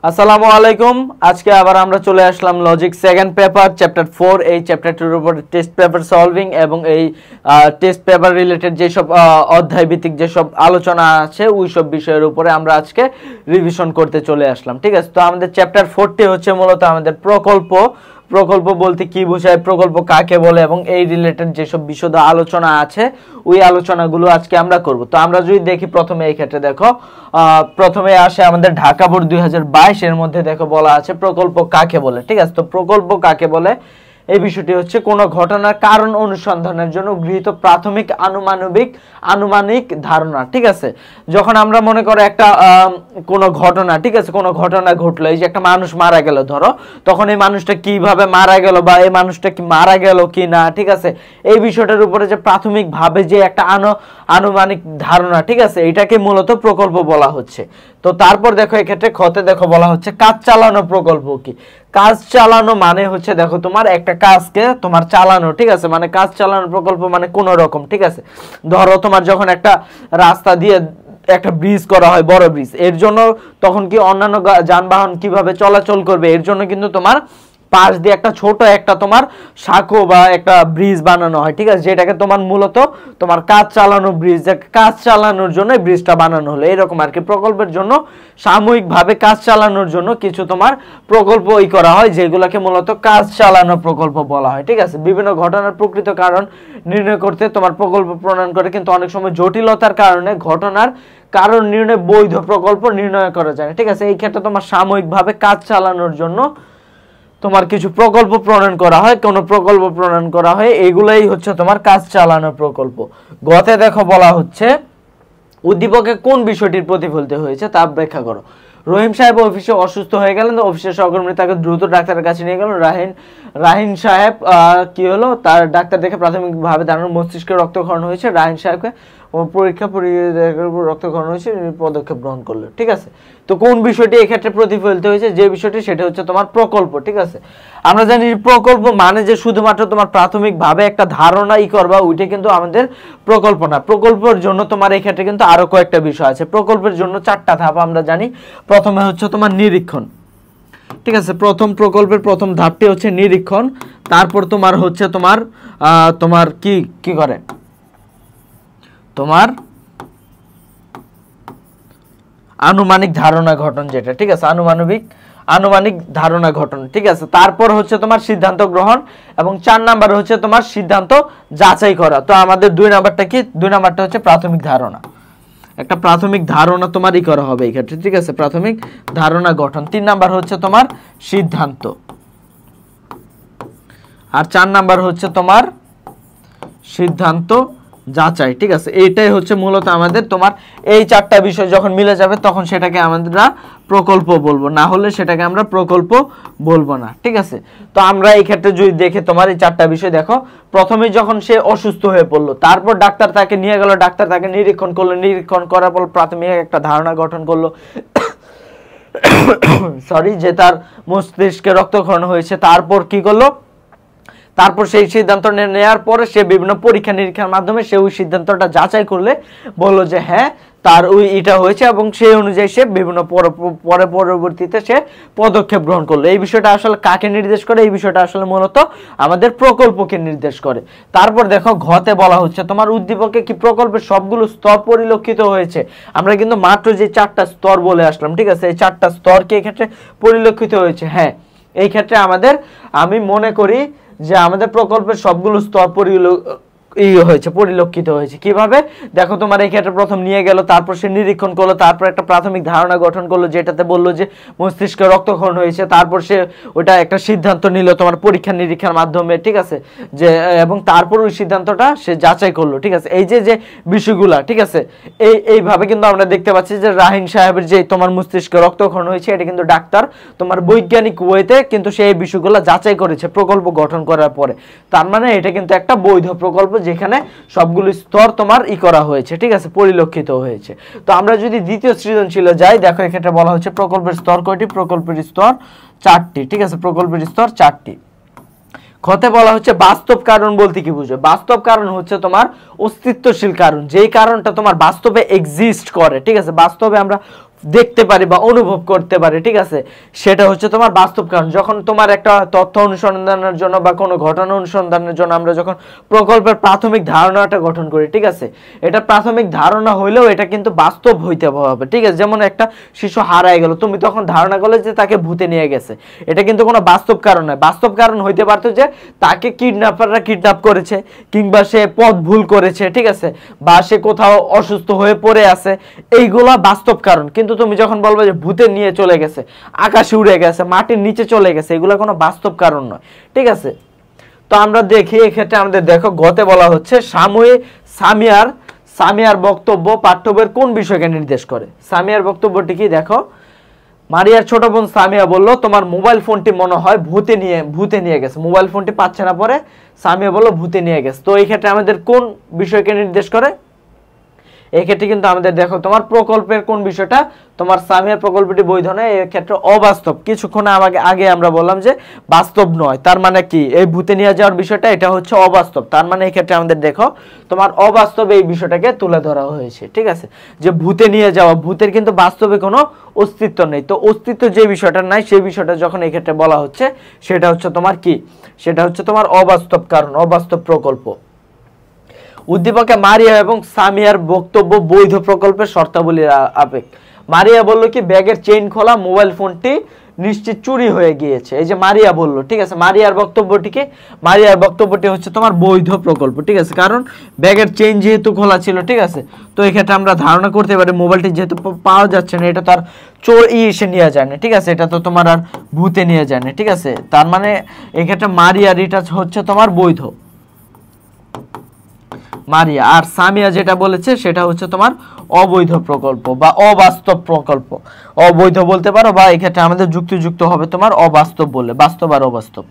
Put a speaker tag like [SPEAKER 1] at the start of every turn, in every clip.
[SPEAKER 1] আসসালামু আলাইকুম। আজকে আবার আমরা চলে আসলাম লজিক সেকেন্ড পেপার চ্যাপ্টার 4। এই চ্যাপ্টারটির উপর টেস্ট পেপার সলভিং এবং এই টেস্ট পেপার রিলেটেড যেসব অধ্যায় ভিত্তিক যেসব আলোচনা আছে ওই সব বিষয়ের উপরে আমরা আজকে রিভিশন করতে চলে আসলাম। ঠিক আছে, তো আমাদের চ্যাপ্টার 4টি হচ্ছে মূলত আমাদের প্রকল্প বলতে কি বোঝায়, প্রকল্প কাকে বলে এবং এই রিলেটেড যেসব বিশদ আলোচনা আছে ওই আলোচনাগুলো আজকে আমরা করব। তো আমরা যদি দেখি প্রথমে এই ক্ষেত্রে দেখো প্রথমে আসে আমাদের ঢাকা বোর্ড 2022 এর মধ্যে দেখো বলা আছে প্রকল্প কাকে বলে। ঠিক আছে, তো প্রকল্প কাকে বলে এই বিষয়টি হচ্ছে কোনো ঘটনার কারণ অনুসন্ধানের জন্য গৃহীত প্রাথমিক আনুমানিক ধারণা। ঠিক আছে, যখন আমরা মনে করো একটা কোনো ঘটনা, ঠিক আছে, কোনো ঘটনা ঘটলো, এই যে একটা মানুষ মারা গেল ধরো, তখন এই মানুষটা কিভাবে মারা গেল বা এই মানুষটা কি মারা গেল কি না, ঠিক আছে, এই বিষয়টার উপরে যে প্রাথমিকভাবে যে একটা আনুমানিক ধারণা, ঠিক আছে, এটাকে মূলত প্রকল্প বলা হচ্ছে। তো তারপর দেখো এক্ষেত্রে খতে দেখো বলা হচ্ছে কাজ চালানো প্রকল্প কি। কাজ চালানো মানে হচ্ছে দেখো তোমার একটা কাজকে তোমার চালানো, ঠিক আছে, মানে কাজ চালানো প্রকল্প মানে কোন রকম, ঠিক আছে, ধরো তোমার যখন একটা রাস্তা দিয়ে একটা ব্রিজ করা হয়, বড় ব্রিজ, এর জন্য তখন কি অন্যান্য যানবাহন কিভাবে চলাচল করবে, এর জন্য কিন্তু তোমার পাশ দিয়ে একটা ছোট একটা তোমার সাঁকো বা একটা ব্রিজ বানানো হয়। ঠিক আছে, যেটাকে তোমার মূলত তোমার কাজ চালানো ব্রিজ, কাজ চালানোর জন্য ব্রিজটা বানানো হলো, এরকম আর কি। প্রকল্পের জন্য সাময়িকভাবে কাজ চালানোর জন্য কিছু তোমার প্রকল্প করা হয়, যেগুলোকে মূলত কাজ চালানো প্রকল্প বলা হয়। ঠিক আছে, বিভিন্ন ঘটনার প্রকৃত কারণ নির্ণয় করতে তোমার প্রকল্প প্রণয়ন করে, কিন্তু অনেক সময় জটিলতার কারণে ঘটনার কারণ নির্ণয় বৈধ প্রকল্প নির্ণয় করা যায়। ঠিক আছে, এই ক্ষেত্রে তোমার সাময়িকভাবে কাজ চালানোর জন্য তোমার কিছু প্রকল্প প্রণয়ন করা হয়, কোন প্রকল্প প্রণয়ন করা হয়, এগুলাই হচ্ছে তোমার কাজ চালানো প্রকল্প। গতে দেখো বলা হচ্ছে উদ্দীপকে কোন বিষয়টির প্রতিফলিত হয়েছে তা ব্যাখ্যা করো। রহিম সাহেব অফিসে অসুস্থ হয়ে গেলেন, অফিসের সহকর্মী তাকে দ্রুত ডাক্তারের কাছে নিয়ে গেল। রাহিন সাহেব কি হলো, তার ডাক্তার দেখে প্রাথমিকভাবে ধারণা মস্তিষ্কে রক্তক্ষরণ হয়েছে। রাহিন সাহেবকে পরীক্ষা রক্তক্ষরণ হয়েছে, পদক্ষেপ গ্রহণ করলো। ঠিক আছে, তো কোন বিষয়টি এক্ষেত্রে প্রতিফলিত হয়েছে, যে বিষয়টি সেটা হচ্ছে তোমার প্রকল্প। ঠিক আছে, আমরা জানি প্রকল্প মানে যে শুধুমাত্র তোমার প্রাথমিকভাবে একটা ধারণা করবা, ওইটা কিন্তু আমাদের প্রকল্প না। প্রকল্পের জন্য তোমার এক্ষেত্রে কিন্তু আরো কয়েকটা বিষয় আছে। প্রকল্পের জন্য 4টা ধাপ আমরা জানি। প্রথমে হচ্ছে তোমার নিরীক্ষণ। ঠিক আছে, প্রকল্পের প্রথম ধাপটি হচ্ছে নিরীক্ষণ। তারপর তোমার হচ্ছে তোমার কি করে তোমার আনুমানিক ধারণা গঠন, যেটা, ঠিক আছে, আনুমানিক ধারণা গঠন। ঠিক আছে, তারপর হচ্ছে তোমার সিদ্ধান্ত গ্রহণ এবং 4 নাম্বার হচ্ছে তোমার সিদ্ধান্ত যাচাই করা। তো আমাদের 2 নাম্বারটা কি, 2 নাম্বারটা হচ্ছে প্রাথমিক ধারণা। একটা প্রাথমিক ধারণা তোমারই করা হবে এই ক্ষেত্রে। ঠিক আছে, প্রাথমিক ধারণা গঠন। 3 নাম্বার হচ্ছে তোমার সিদ্ধান্ত, আর 4 নাম্বার হচ্ছে তোমার সিদ্ধান্ত যাচাই। ঠিক আছে, এইটাই হচ্ছে মূলত আমাদের তোমার এই 4টা বিষয় যখন মিলে যাবে তখন সেটাকে আমরা প্রকল্প বলবো, না হলে সেটাকে আমরা প্রকল্প বলবো না। ঠিক আছে, তো আমরা এই ক্ষেত্রে যদি দেখে তোমার এই 4টা বিষয় দেখো, প্রথমে যখন সে অসুস্থ হয়ে পড়লো, তারপর ডাক্তার তাকে নিয়ে গেল, ডাক্তার তাকে নিরীক্ষণ করলো, নিরীক্ষণ করার পর প্রাথমিক একটা ধারণা গঠন করলো সরি, যে তার মস্তিষ্কে রক্তক্ষরণ হয়েছে। তারপর কি করলো, তারপর সেই সিদ্ধান্ত নেওয়ার পরে সে বিভিন্ন পরীক্ষা নিরীক্ষার মাধ্যমে সে ওই সিদ্ধান্তটা যাচাই করলে বললো যে হ্যাঁ তার এটা হয়েছে, এবং সেই অনুযায়ী সে বিভিন্ন পরবর্তীতে সে পদক্ষেপ গ্রহণ করলো। এই বিষয়টা আসলে কাকে নির্দেশ করে, এই বিষয়টা আসলে মূলত আমাদের প্রকল্পকে নির্দেশ করে। তারপর দেখো ঘতে বলা হচ্ছে তোমার উদ্দীপকে কি প্রকল্পের সবগুলো স্তর পরিলক্ষিত হয়েছে। আমরা কিন্তু মাত্র যে 4টা স্তর বলে আসলাম, ঠিক আছে, এই 4টা স্তর কি এক্ষেত্রে পরিলক্ষিত হয়েছে? হ্যাঁ, এই ক্ষেত্রে আমি মনে করি যে আমাদের প্রকল্পের সবগুলো স্তর পরিলক্ষিত হয়েছে। কিভাবে দেখো, তোমার এই ক্ষেত্রে প্রথম নিয়ে গেল, তারপর সে নিরীক্ষণ করলো, তারপর একটা প্রাথমিক ধারণা গঠন করলো যেটাতে বললো যে মস্তিষ্কে রক্তক্ষরণ হয়েছে, তারপর সে ওটা একটা সিদ্ধান্ত নিল তোমার পরীক্ষা নিরীক্ষার মাধ্যমে। ঠিক আছে, এবং তারপর ওই সিদ্ধান্তটা সে যাচাই করলো। ঠিক আছে, এই যে বিষয়গুলা, ঠিক আছে, এইভাবে কিন্তু আমরা দেখতে পাচ্ছি যে রাহিন সাহেবের যে তোমার মস্তিষ্কে রক্তক্ষরণ হয়েছে, এটা কিন্তু ডাক্তার তোমার বৈজ্ঞানিক ওয়েতে কিন্তু সেই বিষয়গুলো যাচাই করেছে প্রকল্প গঠন করার পরে। তার মানে এটা কিন্তু একটা বৈধ প্রকল্প, যেখানে সবগুলো স্তর তোমার করা হয়েছে। ঠিক আছে, পরিলক্ষিত হয়েছে। তো আমরা যদি দ্বিতীয় সৃজনশীলে যাই, দেখো এক্ষেত্রে বলা হচ্ছে প্রকল্পের স্তর কয়টি, প্রকল্পের স্তর 4টি। ঠিক আছে, প্রকল্পের স্তর 4টি। খতে বলা হচ্ছে বাস্তব কারণ বলতে কি বুঝো। বাস্তব কারণ হচ্ছে তোমার অস্তিত্বশীল কারণ, যেই কারণটা তোমার বাস্তবে এক্সিস্ট করে। ঠিক আছে, বাস্তবে আমরা দেখতে পারি বা অনুভব করতে পারি, ঠিক আছে, সেটা হচ্ছে তোমার বাস্তব কারণ। যখন তোমার একটা তথ্য অনুসন্ধানের জন্য বা কোনো ঘটনা অনুসন্ধানের জন্য আমরা যখন প্রকল্পের প্রাথমিক ধারণাটা গঠন করি, ঠিক আছে, এটা প্রাথমিক ধারণা হইলেও এটা কিন্তু বাস্তব হইতে হবে, ঠিক আছে। যেমন একটা শিশু হারায় গেল, তুমি তখন ধারণা করলে যে তাকে ভূতে নিয়ে গেছে, এটা কিন্তু কোনো বাস্তব কারণ নয়। বাস্তব কারণ হইতে পারতো যে তাকে কিডন্যাপাররা কিডন্যাপ করেছে, কিংবা সে পথ ভুল করেছে, ঠিক আছে, বা সে কোথাও অসুস্থ হয়ে পড়ে আছে, এইগুলা বাস্তব কারণ। কিন্তু তুমি যখন বলবে যে ভূতে নিয়ে চলে গেছে, আকাশে উড়ে গেছে, মাটির নিচে চলে গেছে, এগুলো কোনো বাস্তব কারণ নয়, ঠিক আছে। তো আমরা দেখি এক্ষেত্রে আমাদের দেখো গতে বলা হচ্ছে সামিয়ার বক্তব্য পাঠ্য বইয়ের কোন বিষয়কে নির্দেশ করে। সামিয়ার বক্তব্যটি কি দেখো, মারিয়ার ছোট বোন সামিয়া বলল তোমার মোবাইল ফোনটি মনে হয় ভূতে নিয়ে গেছে। মোবাইল ফোনটি পাচ্ছে না, পরে সামিয়া বলল ভূতে নিয়ে গেছে। তো এই ক্ষেত্রে আমাদের কোন বিষয়কে নির্দেশ করে? এক্ষেত্রে কিন্তু আমাদের দেখো তোমার প্রকল্পের কোন বিষয়টা, তোমার সামিয়ার প্রকল্পটি বৈধ নয়, এই ক্ষেত্রে অবাস্তব। কিছুক্ষণ আগে আমরা বললাম যে বাস্তব নয়, তার মানে কি এই ভূতে নিয়ে যাওয়ার বিষয়টা এটা হচ্ছে অবাস্তব, তার মানে এই ক্ষেত্রে আমাদের দেখো তোমার অবাস্তব এই বিষয়টাকে তুলে ধরা হয়েছে, ঠিক আছে, যে ভূতে নিয়ে যাওয়া, ভূতের কিন্তু বাস্তবে কোনো অস্তিত্ব নেই। তো অস্তিত্ব যে বিষয়টা নাই সেই বিষয়টা যখন এই ক্ষেত্রে বলা হচ্ছে সেটা হচ্ছে তোমার কি, সেটা হচ্ছে তোমার অবাস্তব কারণ, অবাস্তব প্রকল্প। উদ্দীপকে মারিয়া এবং সামিয়ার বক্তব্য বৈধ প্রকল্পের শর্তাবলীর আবেগ। মারিয়া বলল কি ব্যাগের চেইন খোলা, মোবাইল ফোনটি নিশ্চিত চুরি হয়ে গিয়েছে, এই যে মারিয়া বলল, ঠিক আছে। মারিয়ার বক্তব্যটি হচ্ছে তোমার বৈধ প্রকল্প, ঠিক আছে, কারণ ব্যাগের চেইন যেহেতু খোলা ছিল, ঠিক আছে। তো এক্ষেত্রে আমরা ধারণা করতে পারি মোবাইলটি যেহেতু পাওয়া যাচ্ছে না, এটা তো আর চোর এসে নিয়ে যায় না, ঠিক আছে, এটা তো তোমার আর ভূতে নিয়ে যায় না, ঠিক আছে। তার মানে এক্ষেত্রে মারিয়ার এটা হচ্ছে তোমার বৈধ, মারিয়া। আর সামিয়া যেটা বলেছে সেটা হচ্ছে তোমার অবৈধ প্রকল্প বা অবাস্তব প্রকল্প, অবৈধ বলতে পারো, বা এক্ষেত্রে আমাদের যুক্তিযুক্ত হবে তোমার অবাস্তব বলে, বাস্তব আর অবাস্তব,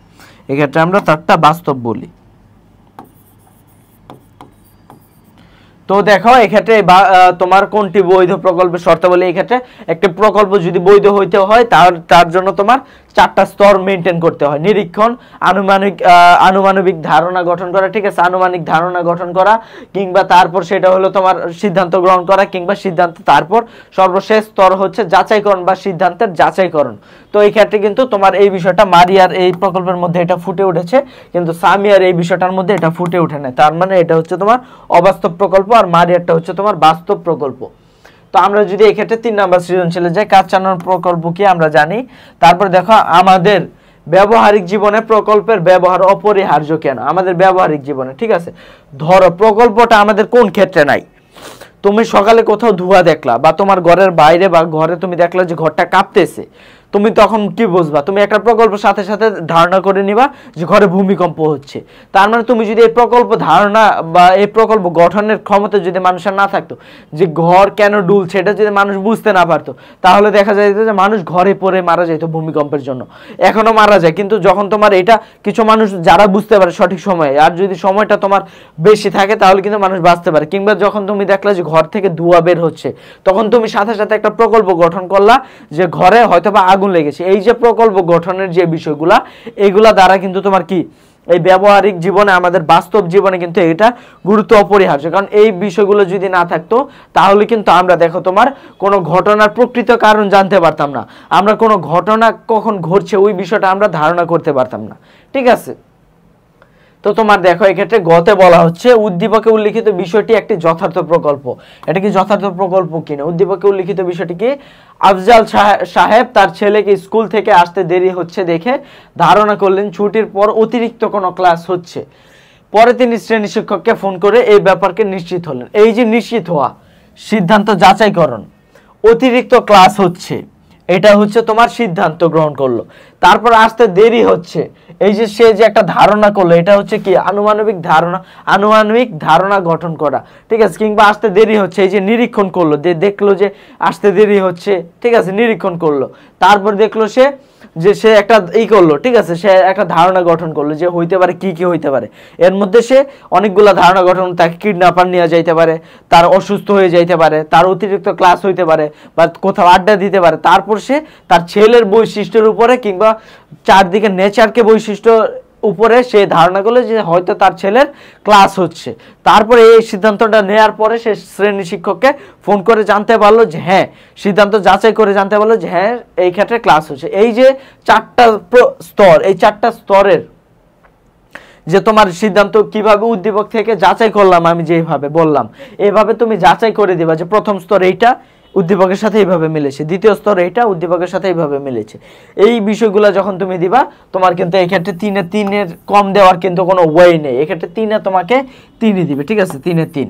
[SPEAKER 1] এক্ষেত্রে আমরা তারটা বাস্তব বলি। তো দেখো এক্ষেত্রে তোমার কোনটি বৈধ প্রকল্পের শর্তাবলী, এক্ষেত্রে একটা প্রকল্প যদি বৈধ হইতে হয় তার জন্য তোমার 4টা স্তর মেনটেন করতে হয়। নিরীক্ষণ, আনুমানিক ধারণা গঠন করা, ঠিক আছে, আনুমানিক ধারণা গঠন করা, কিংবা তারপর সেটা হলো তোমার সিদ্ধান্ত গ্রহণ করা, কিংবা সিদ্ধান্ত, তারপর সর্বশেষ স্তর হচ্ছে যাচাইকরণ বা সিদ্ধান্তের যাচাইকরণ। তো এই ক্ষেত্রে কিন্তু তোমার এই বিষয়টা মারিয়ার এই প্রকল্পের মধ্যে এটা ফুটে উঠেছে, কিন্তু সামিয়ার এই বিষয়টার মধ্যে এটা ফুটে ওঠে না, তার মানে এটা হচ্ছে তোমার অবাস্তব প্রকল্প, আর মারিয়ারটা হচ্ছে তোমার বাস্তব প্রকল্প। তো আমরা যদি এই ক্ষেত্রে 3 নাম্বার সৃজনশীলে যাই, কাজ চালানোর প্রকল্প কি আমরা জানি। তারপর দেখো আমাদের ব্যবহারিক জীবনে প্রকল্পের ব্যবহার অপরিহার্য কেন, আমাদের ব্যবহারিক জীবনে, ঠিক আছে। ধরো প্রকল্পটা আমাদের কোন ক্ষেত্রে নাই, তুমি সকালে কোথাও ধোঁয়া দেখলা, বা তোমার ঘরের বাইরে বা ঘরে তুমি দেখলা যে ঘরটা কাঁপতেছে, তুমি তখন কি বুঝবা, তুমি একটা প্রকল্প সাথে সাথে ধারণা করে নিবা যে ঘরে ভূমিকম্প হচ্ছে। তার মানে তুমি যদি এই প্রকল্প ধারণা বা এই প্রকল্প গঠনের ক্ষমতা যদি মানুষের না থাকতো, যে ঘর কেন ডুলছে এটা যদি মানুষ বুঝতে না পারতো, তাহলে দেখা যেত যে মানুষ ঘরে পড়ে মারা যেত ভূমিকম্পের জন্য, এখনো মারা যায়। কিন্তু যখন তোমার এটা কিছু মানুষ যারা বুঝতে পারে সঠিক সময়ে, আর যদি সময়টা তোমার বেশি থাকে তাহলে কিন্তু মানুষ বাঁচতে পারে। কিংবা যখন তুমি দেখলা যে ঘর থেকে ধোঁয়া বের হচ্ছে, তখন তুমি সাথে সাথে একটা প্রকল্প গঠন করলা যে ঘরে হয়তো বা আগুন লেগেছে। এই যে প্রকল্প গঠনের যে বিষয়গুলা, এগুলা দ্বারা কিন্তু তোমার কি এই ব্যবহারিক জীবনে, আমাদের বাস্তব জীবনে কিন্তু এটা গুরুত্ব অপরিহার্য। কারণ এই বিষয়গুলো যদি না থাকতো তাহলে কিন্তু আমরা দেখো তোমার কোনো ঘটনার প্রকৃত কারণ জানতে পারতাম না, আমরা কোনো ঘটনা কখন ঘটছে ওই বিষয়টা আমরা ধারণা করতে পারতাম না, ঠিক আছে। তো তোমার দেখো এক্ষেত্রে গতে বলা হচ্ছে উদ্দীপকে উল্লিখিত বিষয়টি একটি যথার্থ প্রকল্প। এটা কি যথার্থ প্রকল্প কিনা? উদ্দীপকে উল্লিখিত বিষয়টি কি, আফজাল সাহেব তার ছেলেকে স্কুল থেকে আসতে দেরি হচ্ছে দেখে ধারণা করলেন ছুটির পর অতিরিক্ত কোনো ক্লাস হচ্ছে। পরে তিনি শ্রেণী শিক্ষককে ফোন করে এই ব্যাপারকে নিশ্চিত হলেন। এই যে নিশ্চিত হওয়া, সিদ্ধান্ত যাচাইকরণ, অতিরিক্ত ক্লাস হচ্ছে, এটা হচ্ছে তোমার সিদ্ধান্ত গ্রহণ করলো। তারপর আসতে দেরি হচ্ছে, এই যে সে যে একটা ধারণা করলো, এটা হচ্ছে কি আনুমানিক ধারণা গঠন করা, ঠিক আছে। কিংবা আসতে দেরি হচ্ছে, এই যে নিরীক্ষণ করলো, দেখলো যে আসতে দেরি হচ্ছে, ঠিক আছে, নিরীক্ষণ করলো। তারপর দেখলো সে একটা করলো, ঠিক আছে, সে একটা ধারণা গঠন করলো যে হইতে পারে কি কি হইতে পারে। এর মধ্যে সে অনেকগুলো ধারণা গঠন, তাকে কিডন্যাপার নিয়ে যাইতে পারে, তার অসুস্থ হয়ে যাইতে পারে, তার অতিরিক্ত ক্লাস হইতে পারে, বা কোথাও আড্ডা দিতে পারে। তারপর সে তার ছেলের বৈশিষ্ট্যের উপরে কিংবা চারদিকে নেচারকে বৈশিষ্ট্য উপরে সে ধারণা করলো যে হয়তো তার ছেলের ক্লাস হচ্ছে। তারপরে এই সিদ্ধান্তটা নেওয়ার পরে সে শ্রেণী শিক্ষককে ফোন করে জানতে পারলো যে হ্যাঁ, সিদ্ধান্ত যাচাই করে জানতে পারলো যে হ্যাঁ এই ক্ষেত্রে ক্লাস হচ্ছে। এই যে 4টা স্তর, এই 4টা স্তরের যে তোমার সিদ্ধান্ত কিভাবে উদ্দীপক থেকে যাচাই করলাম, আমি যেভাবে বললাম এইভাবে তুমি যাচাই করে দিবা যে প্রথম স্তর এইটা উদ্দীপকের সাথে এইভাবে মিলেছে, দ্বিতীয় স্তর এইটা উদ্দীপকের সাথে এইভাবে মিলেছে। এই বিষয়গুলো যখন তুমি দিবা, তোমার কিন্তু এই ক্ষেত্রে 3-এর কম দেওয়ার কিন্তু কোনো ওয়ে নেই। এক্ষেত্রে 3-এ তোমাকে 3ই দিবে, ঠিক আছে, 3-এ 3।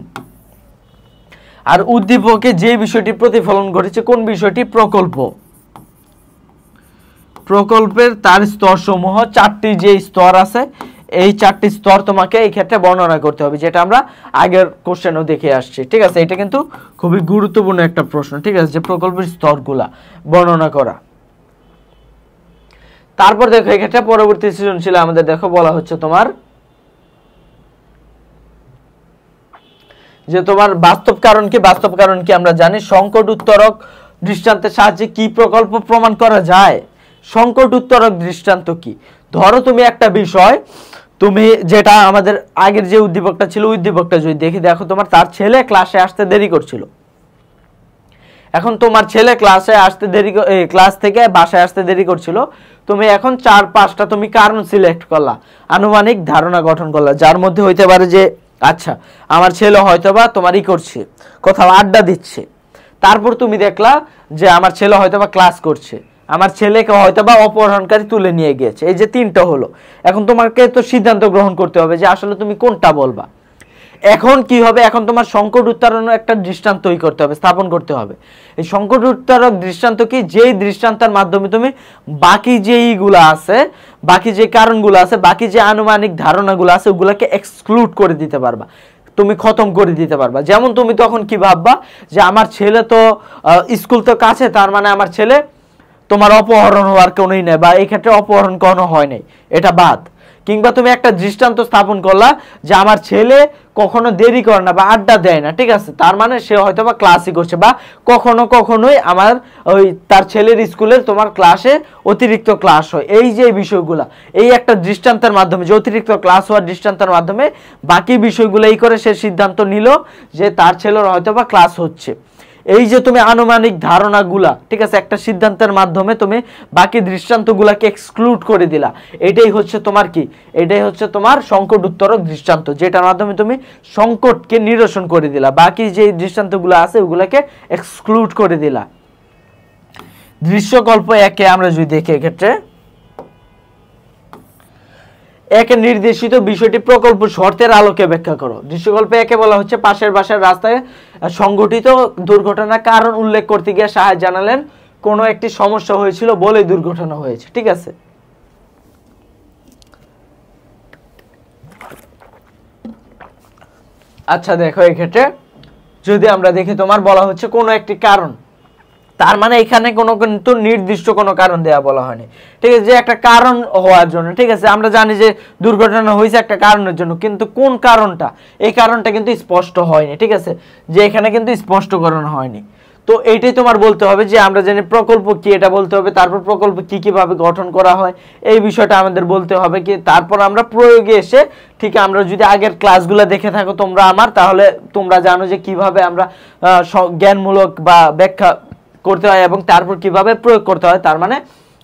[SPEAKER 1] আর উদ্দীপকে যে বিষয়টি প্রতিফলন ঘটেছে, কোন বিষয়টি? প্রকল্প। প্রকল্পের তার স্তর সমূহ 4টি যে স্তর আছে, এই 4টি স্তর তোমাকে এই ক্ষেত্রে বর্ণনা করতে হবে, যেটা আমরা আগের কোশ্চেনও দেখে আসছি, ঠিক আছে। এটা কিন্তু খুবই গুরুত্বপূর্ণ একটা প্রশ্ন, ঠিক আছে, যে প্রকল্পের স্তরগুলা বর্ণনা করা। তারপর দেখো এক্ষেত্রে পরবর্তী সৃজনশীল আমাদের দেখো বলা হচ্ছে তোমার যে তোমার বাস্তব কারণ কি। বাস্তব কারণ কি আমরা জানি, সংকট উত্তরক দৃষ্টান্তের সাহায্যে কি প্রকল্প প্রমাণ করা যায়। সংকট উত্তরক দৃষ্টান্ত কি? ধরো তুমি একটা বিষয়, তুমি যেটা আমাদের আগের যে উদ্দীপকটা ছিল, উদ্দীপকটা যদি দেখো তোমার তার ছেলে ক্লাসে আসতে দেরি করছিল। এখন তোমার ছেলে ক্লাস থেকে বাসায় আসতে দেরি করছিল, তুমি এখন 4-5টা তুমি কারণ সিলেক্ট করলা, আনুমানিক ধারণা গঠন করলা, যার মধ্যে হইতে পারে যে আচ্ছা আমার ছেলে হয়তোবা তোমারই করছে, কোথাও আড্ডা দিচ্ছে। তারপর তুমি দেখলা যে আমার ছেলে হয়তোবা ক্লাস করছে, আমার ছেলেকে হয়তোবা অপহরণকারী তুলে নিয়ে গিয়েছে। এই যে 3টা হলো। এখন তোমাকে তো সিদ্ধান্ত গ্রহণ করতে হবে যে আসলে তুমি কোনটা বলবা। এখন কি হবে, এখন তোমার সংকট উত্তরণের একটা দৃষ্টান্ত তৈরি করতে হবে, স্থাপন করতে হবে। এই সংকট উত্তরক দৃষ্টান্ত কি? যেই দৃষ্টান্তের মাধ্যমে তুমি বাকি যেইগুলো আছে, বাকি যে কারণগুলো আছে, বাকি যে আনুমানিক ধারণাগুলো আছে, ওগুলাকে এক্সক্লুড করে দিতে পারবা, তুমি খতম করে দিতে পারবা। যেমন তুমি তখন কি ভাববা যে আমার ছেলে তো স্কুল তো কাছে, তার মানে আমার ছেলে তোমার অপহরণ হওয়ার কোনোই নেই, বা এই ক্ষেত্রে অপহরণ কোনো হয় নাই, এটা বাদ। কিংবা তুমি একটা দৃষ্টান্ত স্থাপন করলা যে আমার ছেলে কখনো দেরি করে না বা আড্ডা দেয় না, ঠিক আছে, তার মানে সে হয়তো বা ক্লাসই করছে, বা কখনোই আমার ওই তার ছেলের স্কুলের তোমার ক্লাসে অতিরিক্ত ক্লাস হয়। এই যে বিষয়গুলা, এই একটা দৃষ্টান্তের মাধ্যমে, যে অতিরিক্ত ক্লাস হওয়ার দৃষ্টান্তের মাধ্যমে বাকি বিষয়গুলো এই করে সে সিদ্ধান্ত নিল যে তার ছেলের হয়তো বা ক্লাস হচ্ছে। এই যে তুমি আনুমানিক ধারণাগুলা, ঠিক আছে, একটা সিদ্ধান্তের মাধ্যমে তুমি বাকি দৃষ্টান্তগুলাকে এক্সক্লুড করে দিলা, এটাই হচ্ছে তোমার কি? এটাই হচ্ছে তোমার সংকট উত্তরক দৃষ্টান্ত, যেটার মাধ্যমে তুমি সংকটকে নিরসন করে দিলা, বাকি যে দৃষ্টান্তগুলো আছে ওগুলাকে এক্সক্লুড করে দিলা। দৃশ্যকল্প 1-এ আমরা যদি দেখি, এক্ষেত্রে 1-এ নির্দেশিত বিষয়টি প্রকল্প শর্তের আলোকে ব্যাখ্যা করো। দৃশ্যকল্প 1-এ বলা হচ্ছে পাশের বাসার রাস্তায় সংঘটিত দুর্ঘটনার কারণ উল্লেখ করতে গিয়ে সাহেব জানালেন কোনো একটি সমস্যা হয়েছিল বলে দুর্ঘটনা হয়েছে, ঠিক আছে। আচ্ছা দেখো এক্ষেত্রে যদি আমরা দেখি, তোমার বলা হচ্ছে কোনো একটি কারণ, তার মানে এখানে কোনো কিন্তু নির্দিষ্ট কোনো কারণ দেয়া বলা হয়নি, ঠিক আছে, যে একটা কারণ হওয়ার জন্য, ঠিক আছে। আমরা জানি যে দুর্ঘটনা হয়েছে একটা কারণের জন্য, কিন্তু কোন কারণটা, এই কারণটা কিন্তু স্পষ্ট হয়নি, ঠিক আছে, যে এখানে কিন্তু স্পষ্টকরণ হয়নি। তো এইটাই তোমার বলতে হবে যে আমরা জানি প্রকল্প কি, এটা বলতে হবে। তারপর প্রকল্প কি কিভাবে গঠন করা হয় এই বিষয়টা আমাদের বলতে হবে কি। তারপর আমরা প্রয়োগে এসে, ঠিক আমরা যদি আগের ক্লাসগুলো দেখে থাকো তোমরা আমার, তাহলে তোমরা জানো যে কিভাবে আমরা জ্ঞানমূলক বা ব্যাখ্যা করতে হয় এবং তারপর কিভাবে প্রয়োগ করতে হয়, তার মানে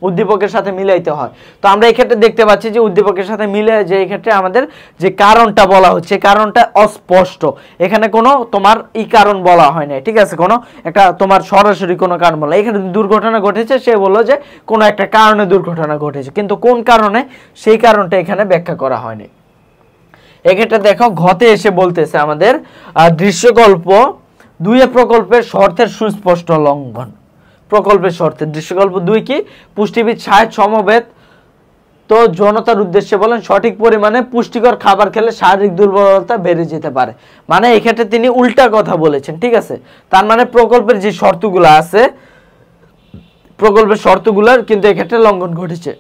[SPEAKER 1] উদ্দীপকের সাথে মিলাইতে হয়। তো আমরা এই ক্ষেত্রে দেখতে পাচ্ছি যে উদ্দীপকের সাথে মিলে যে এই ক্ষেত্রে আমাদের যে কারণটা বলা হচ্ছে, কারণটা অস্পষ্ট, এখানে কোনো তোমার এই কারণ বলা হয় না, ঠিক আছে, কোনো একটা তোমার সরাসরি কোনো কারণ বলা। এখানে দুর্ঘটনা ঘটেছে, সে বললো যে কোনো একটা কারণে দুর্ঘটনা ঘটেছে, কিন্তু কোন কারণে সেই কারণটা এখানে ব্যাখ্যা করা হয়নি। এক্ষেত্রে দেখো ঘতে এসে বলতেছে আমাদের দৃশ্যকল্প 2-এ প্রকল্পের শর্তের সুস্পষ্ট লঙ্ঘন। প্রকল্পের শর্তের দৃশ্যকল্প 2 কি? পুষ্টিবিদ সাহেব সমবেত তো জনতার উদ্দেশ্যে বলেন সঠিক পরিমাণে পুষ্টিকর খাবার খেলে শারীরিক দুর্বলতা বেড়ে যেতে পারে। মানে এক্ষেত্রে তিনি উল্টা কথা বলেছেন, ঠিক আছে। তার মানে প্রকল্পের যে শর্তগুলো আছে, প্রকল্পের শর্তগুলোর কিন্তু এক্ষেত্রে লঙ্ঘন ঘটেছে।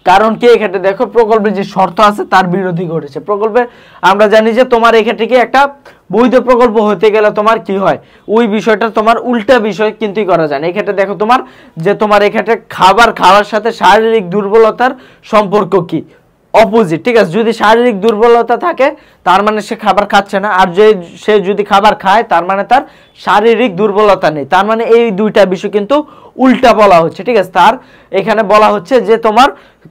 [SPEAKER 1] কারণ কি? এক্ষেত্রে দেখো প্রকল্পের যে শর্ত আছে তার বিরোধী ঘটেছে। প্রকল্পে আমরা জানি যে তোমার এক্ষেত্রে কি একটা বৈধ প্রকল্প হতে গেলে তোমার কি হয়, ওই বিষয়টা তোমার উল্টা বিষয় কিন্তু করা যায় না। এক্ষেত্রে দেখো তোমার যে তোমার এক্ষেত্রে খাবার খাওয়ার সাথে শারীরিক দুর্বলতার সম্পর্ক কি, অপোজিট, ঠিক আছে। যদি শারীরিক দুর্বলতা থাকে তার মানে সে খাবার খাচ্ছে না, আর সে যদি খাবার খায় তার মানে তার শারীরিক দুর্বলতা নেই। তার মানে এই দুইটা বিষয় কিন্তু উল্টা বলা হচ্ছে, ঠিক আছে। তার এখানে বলা হচ্ছে যে তোমার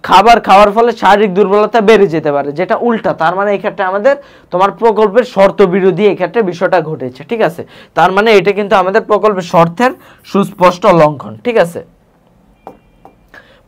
[SPEAKER 1] খাবার খাওয়ার ফলে শারীরিক দুর্বলতা বেড়ে যেতে পারে, যেটা উল্টা। তার মানে এই ক্ষেত্রে আমাদের তোমার প্রকল্পের শর্ত বিরোধী এই ক্ষেত্রে বিষয়টা ঘটেছে, ঠিক আছে। তার মানে এটা কিন্তু আমাদের প্রকল্পের শর্তের সুস্পষ্ট লঙ্ঘন, ঠিক আছে।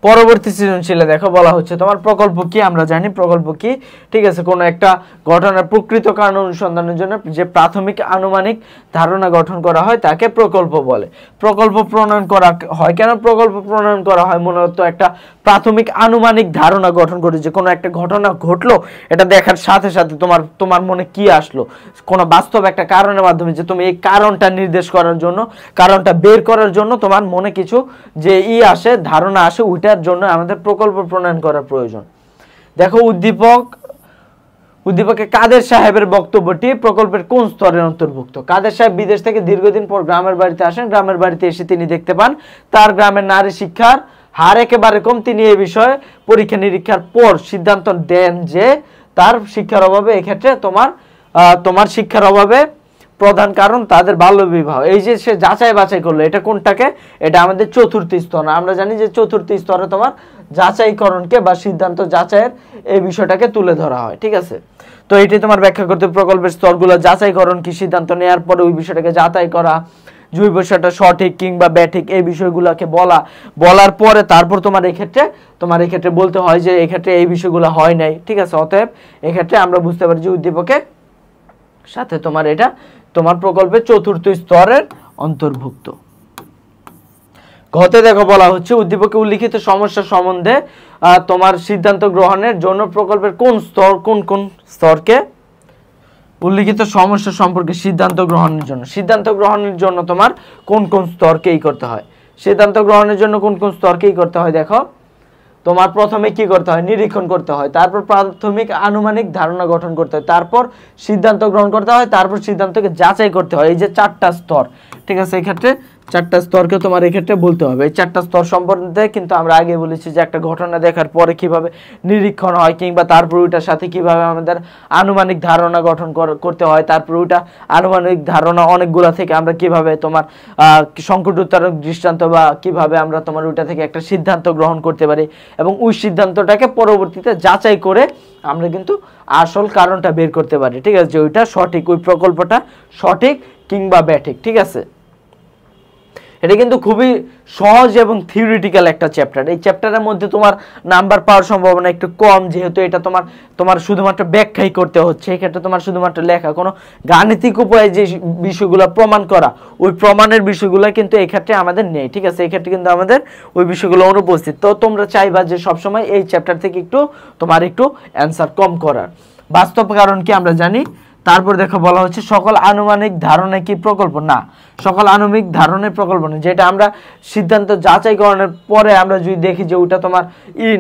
[SPEAKER 1] পরবর্তী সৃজনশীলে দেখো বলা হচ্ছে তোমার প্রকল্প কি, আমরা জানি প্রকল্প কি, ঠিক আছে। কোনো একটা ঘটনার প্রকৃত কারণ অনুসন্ধানের জন্য যে প্রাথমিক আনুমানিক ধারণা গঠন করা হয় তাকে প্রকল্প বলে। প্রকল্প প্রণয়ন করা হয় কেন? প্রকল্প প্রণয়ন করা হয় মূলত একটা প্রাথমিক আনুমানিক ধারণা গঠন করে, যে কোনো একটা ঘটনা ঘটলো, এটা দেখার সাথে সাথে তোমার মনে কি আসলো, কোনো বাস্তব একটা কারণের মাধ্যমে, যে তুমি এই কারণটা নির্দেশ করার জন্য, কারণটা বের করার জন্য তোমার মনে কিছু যে আসে, ধারণা আসে, ওইটার জন্য আমাদের প্রকল্প প্রণয়ন করার প্রয়োজন। দেখো উদ্দীপকে কাদের সাহেবের বক্তব্যটি প্রকল্পের কোন স্তরের অন্তর্ভুক্ত? কাদের সাহেব বিদেশ থেকে দীর্ঘদিন পর গ্রামের বাড়িতে আসেন। গ্রামের বাড়িতে এসে তিনি দেখতে পান তার গ্রামের নারী শিক্ষার হার একেবারে কম। তিনি এই বিষয়ে পরীক্ষা নিরীক্ষার পর সিদ্ধান্ত দেন যে তার শিক্ষার অভাবে, এক্ষেত্রে তোমার শিক্ষার অভাবে প্রধান কারণ তাদের বাল্য বিবাহ। এই যে সে যাচাই বাছাই করলো, এটা কোনটাকে? এটা আমাদের চতুর্থ স্তর। আমরা জানি যে চতুর্থ স্তরে তোমার যাচাইকরণকে বা সিদ্ধান্ত যাচাইয়ের এই বিষয়টাকে তুলে ধরা হয়, ঠিক আছে। তো এটাই তোমার ব্যাখ্যা করতে প্রকল্পের স্তরগুলো যাচাইকরণ কি, সিদ্ধান্ত নেওয়ার পরে ওই বিষয়টাকে যাচাই করা, যে ওই বিষয়টা সঠিক কিংবা ব্যাঠিক, এই বিষয়গুলোকে বলার পরে তারপর তোমার এক্ষেত্রে বলতে হয় যে এক্ষেত্রে এই বিষয়গুলো হয় নাই, ঠিক আছে। অতএব এক্ষেত্রে আমরা বুঝতে পারি যে উদ্দীপকের সাথে তোমার এটা তোমার প্রকল্পের চতুর্থ স্তরের অন্তর্ভুক্ত। ঘতে দেখো বলা হচ্ছে উদ্দীপকে উল্লিখিত সমস্যা সম্বন্ধে তোমার সিদ্ধান্ত গ্রহণের জন্য প্রকল্পের কোন স্তরকে উল্লিখিত সমস্যা সম্পর্কে সিদ্ধান্ত গ্রহণের জন্য তোমার কোন স্তরকেই করতে হয়? সিদ্ধান্ত গ্রহণের জন্য কোন স্তরকেই করতে হয়? দেখো তোমার প্রথমে কি করতে হয়? নিরীক্ষণ করতে হয়, তারপর প্রাথমিক আনুমানিক ধারণা গঠন করতে হয়, তারপর সিদ্ধান্ত গ্রহণ করতে হয়, তারপর সিদ্ধান্তকে যাচাই করতে হয়। এই যে চারটা স্তর, ঠিক আছে। এই ক্ষেত্রে চারটা স্তরকে তোমার এই ক্ষেত্রে বলতে হবে। এই চারটা স্তর সম্বন্ধে কিন্তু আমরা আগে বলেছি যে একটা ঘটনা দেখার পরে কিভাবে নিরীক্ষণ হয়, কিংবা তারপর ওইটার সাথে কিভাবে আমাদের আনুমানিক ধারণা গঠন করতে হয়, তারপর ওইটা আনুমানিক ধারণা অনেকগুলা থেকে আমরা কিভাবে তোমার সংকট উত্তরক দৃষ্টান্ত বা কিভাবে আমরা তোমার ওইটা থেকে একটা সিদ্ধান্ত গ্রহণ করতে পারি, এবং ওই সিদ্ধান্তটাকে পরবর্তীতে যাচাই করে আমরা কিন্তু আসল কারণটা বের করতে পারি, ঠিক আছে, যে ওইটা সঠিক, ওই প্রকল্পটা সঠিক কিংবা ব্যাঠিক, ঠিক আছে। এটা কিন্তু খুবই সহজ এবং থিওরিটিক্যাল একটা চ্যাপ্টার। এই চ্যাপ্টারের মধ্যে তোমার নাম্বার পাওয়ার সম্ভাবনা একটু কম, যেহেতু এটা তোমার শুধুমাত্র ব্যাখ্যাই করতে হচ্ছে। এক্ষেত্রে তোমার শুধুমাত্র লেখা, কোনো গাণিতিক উপায়ে যে বিষয়গুলো প্রমাণ করা, ওই প্রমাণের বিষয়গুলো কিন্তু এক্ষেত্রে আমাদের নেই, ঠিক আছে। এক্ষেত্রে কিন্তু আমাদের ওই বিষয়গুলো অনুপস্থিত। তো তোমরা চাইবা যে সবসময় এই চ্যাপ্টার থেকে একটু অ্যান্সার কম করার। বাস্তব কারণ কি আমরা জানি। তারপর দেখো বলা হচ্ছে সকল আনুমানিক ধারণা কি প্রকল্প? না, সকল আনুমানিক ধারণের প্রকল্প না। যেটা আমরা সিদ্ধান্ত যাচাইকরণের পরে আমরা যদি দেখি যে ওটা তোমার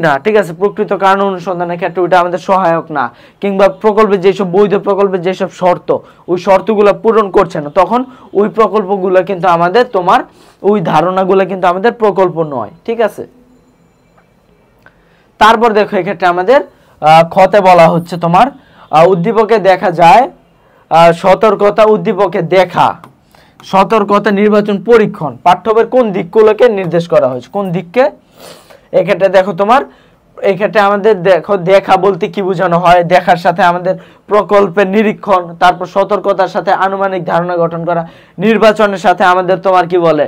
[SPEAKER 1] না, ঠিক আছে, প্রকৃত কারণ অনুসন্ধানের ক্ষেত্রে ওটা আমাদের সহায়ক না, কিংবা প্রকল্পের যেসব বৈধ প্রকল্পের যেসব শর্ত, ওই শর্তগুলো পূরণ করছে না, তখন ওই প্রকল্পগুলো কিন্তু আমাদের তোমার ওই ধারণাগুলো কিন্তু আমাদের প্রকল্প নয়, ঠিক আছে। তারপর দেখো এক্ষেত্রে আমাদের খতে বলা হচ্ছে তোমার উদ্দীপকে দেখা যায় সতর্কতা, উদ্দীপকে দেখা সতর্কতা, নির্বাচন, পরীক্ষণ পাঠ্যবের কোন দিকগুলোকে নির্দেশ করা হয়েছে? কোন দিককে? এক্ষেত্রে দেখো তোমার এক্ষেত্রে আমাদের দেখো দেখা বলতে কি বোঝানো হয়? দেখার সাথে আমাদের প্রকল্পের নিরীক্ষণ, তারপর সতর্কতার সাথে আনুমানিক ধারণা গঠন করা, নির্বাচনের সাথে আমাদের তোমার কি বলে,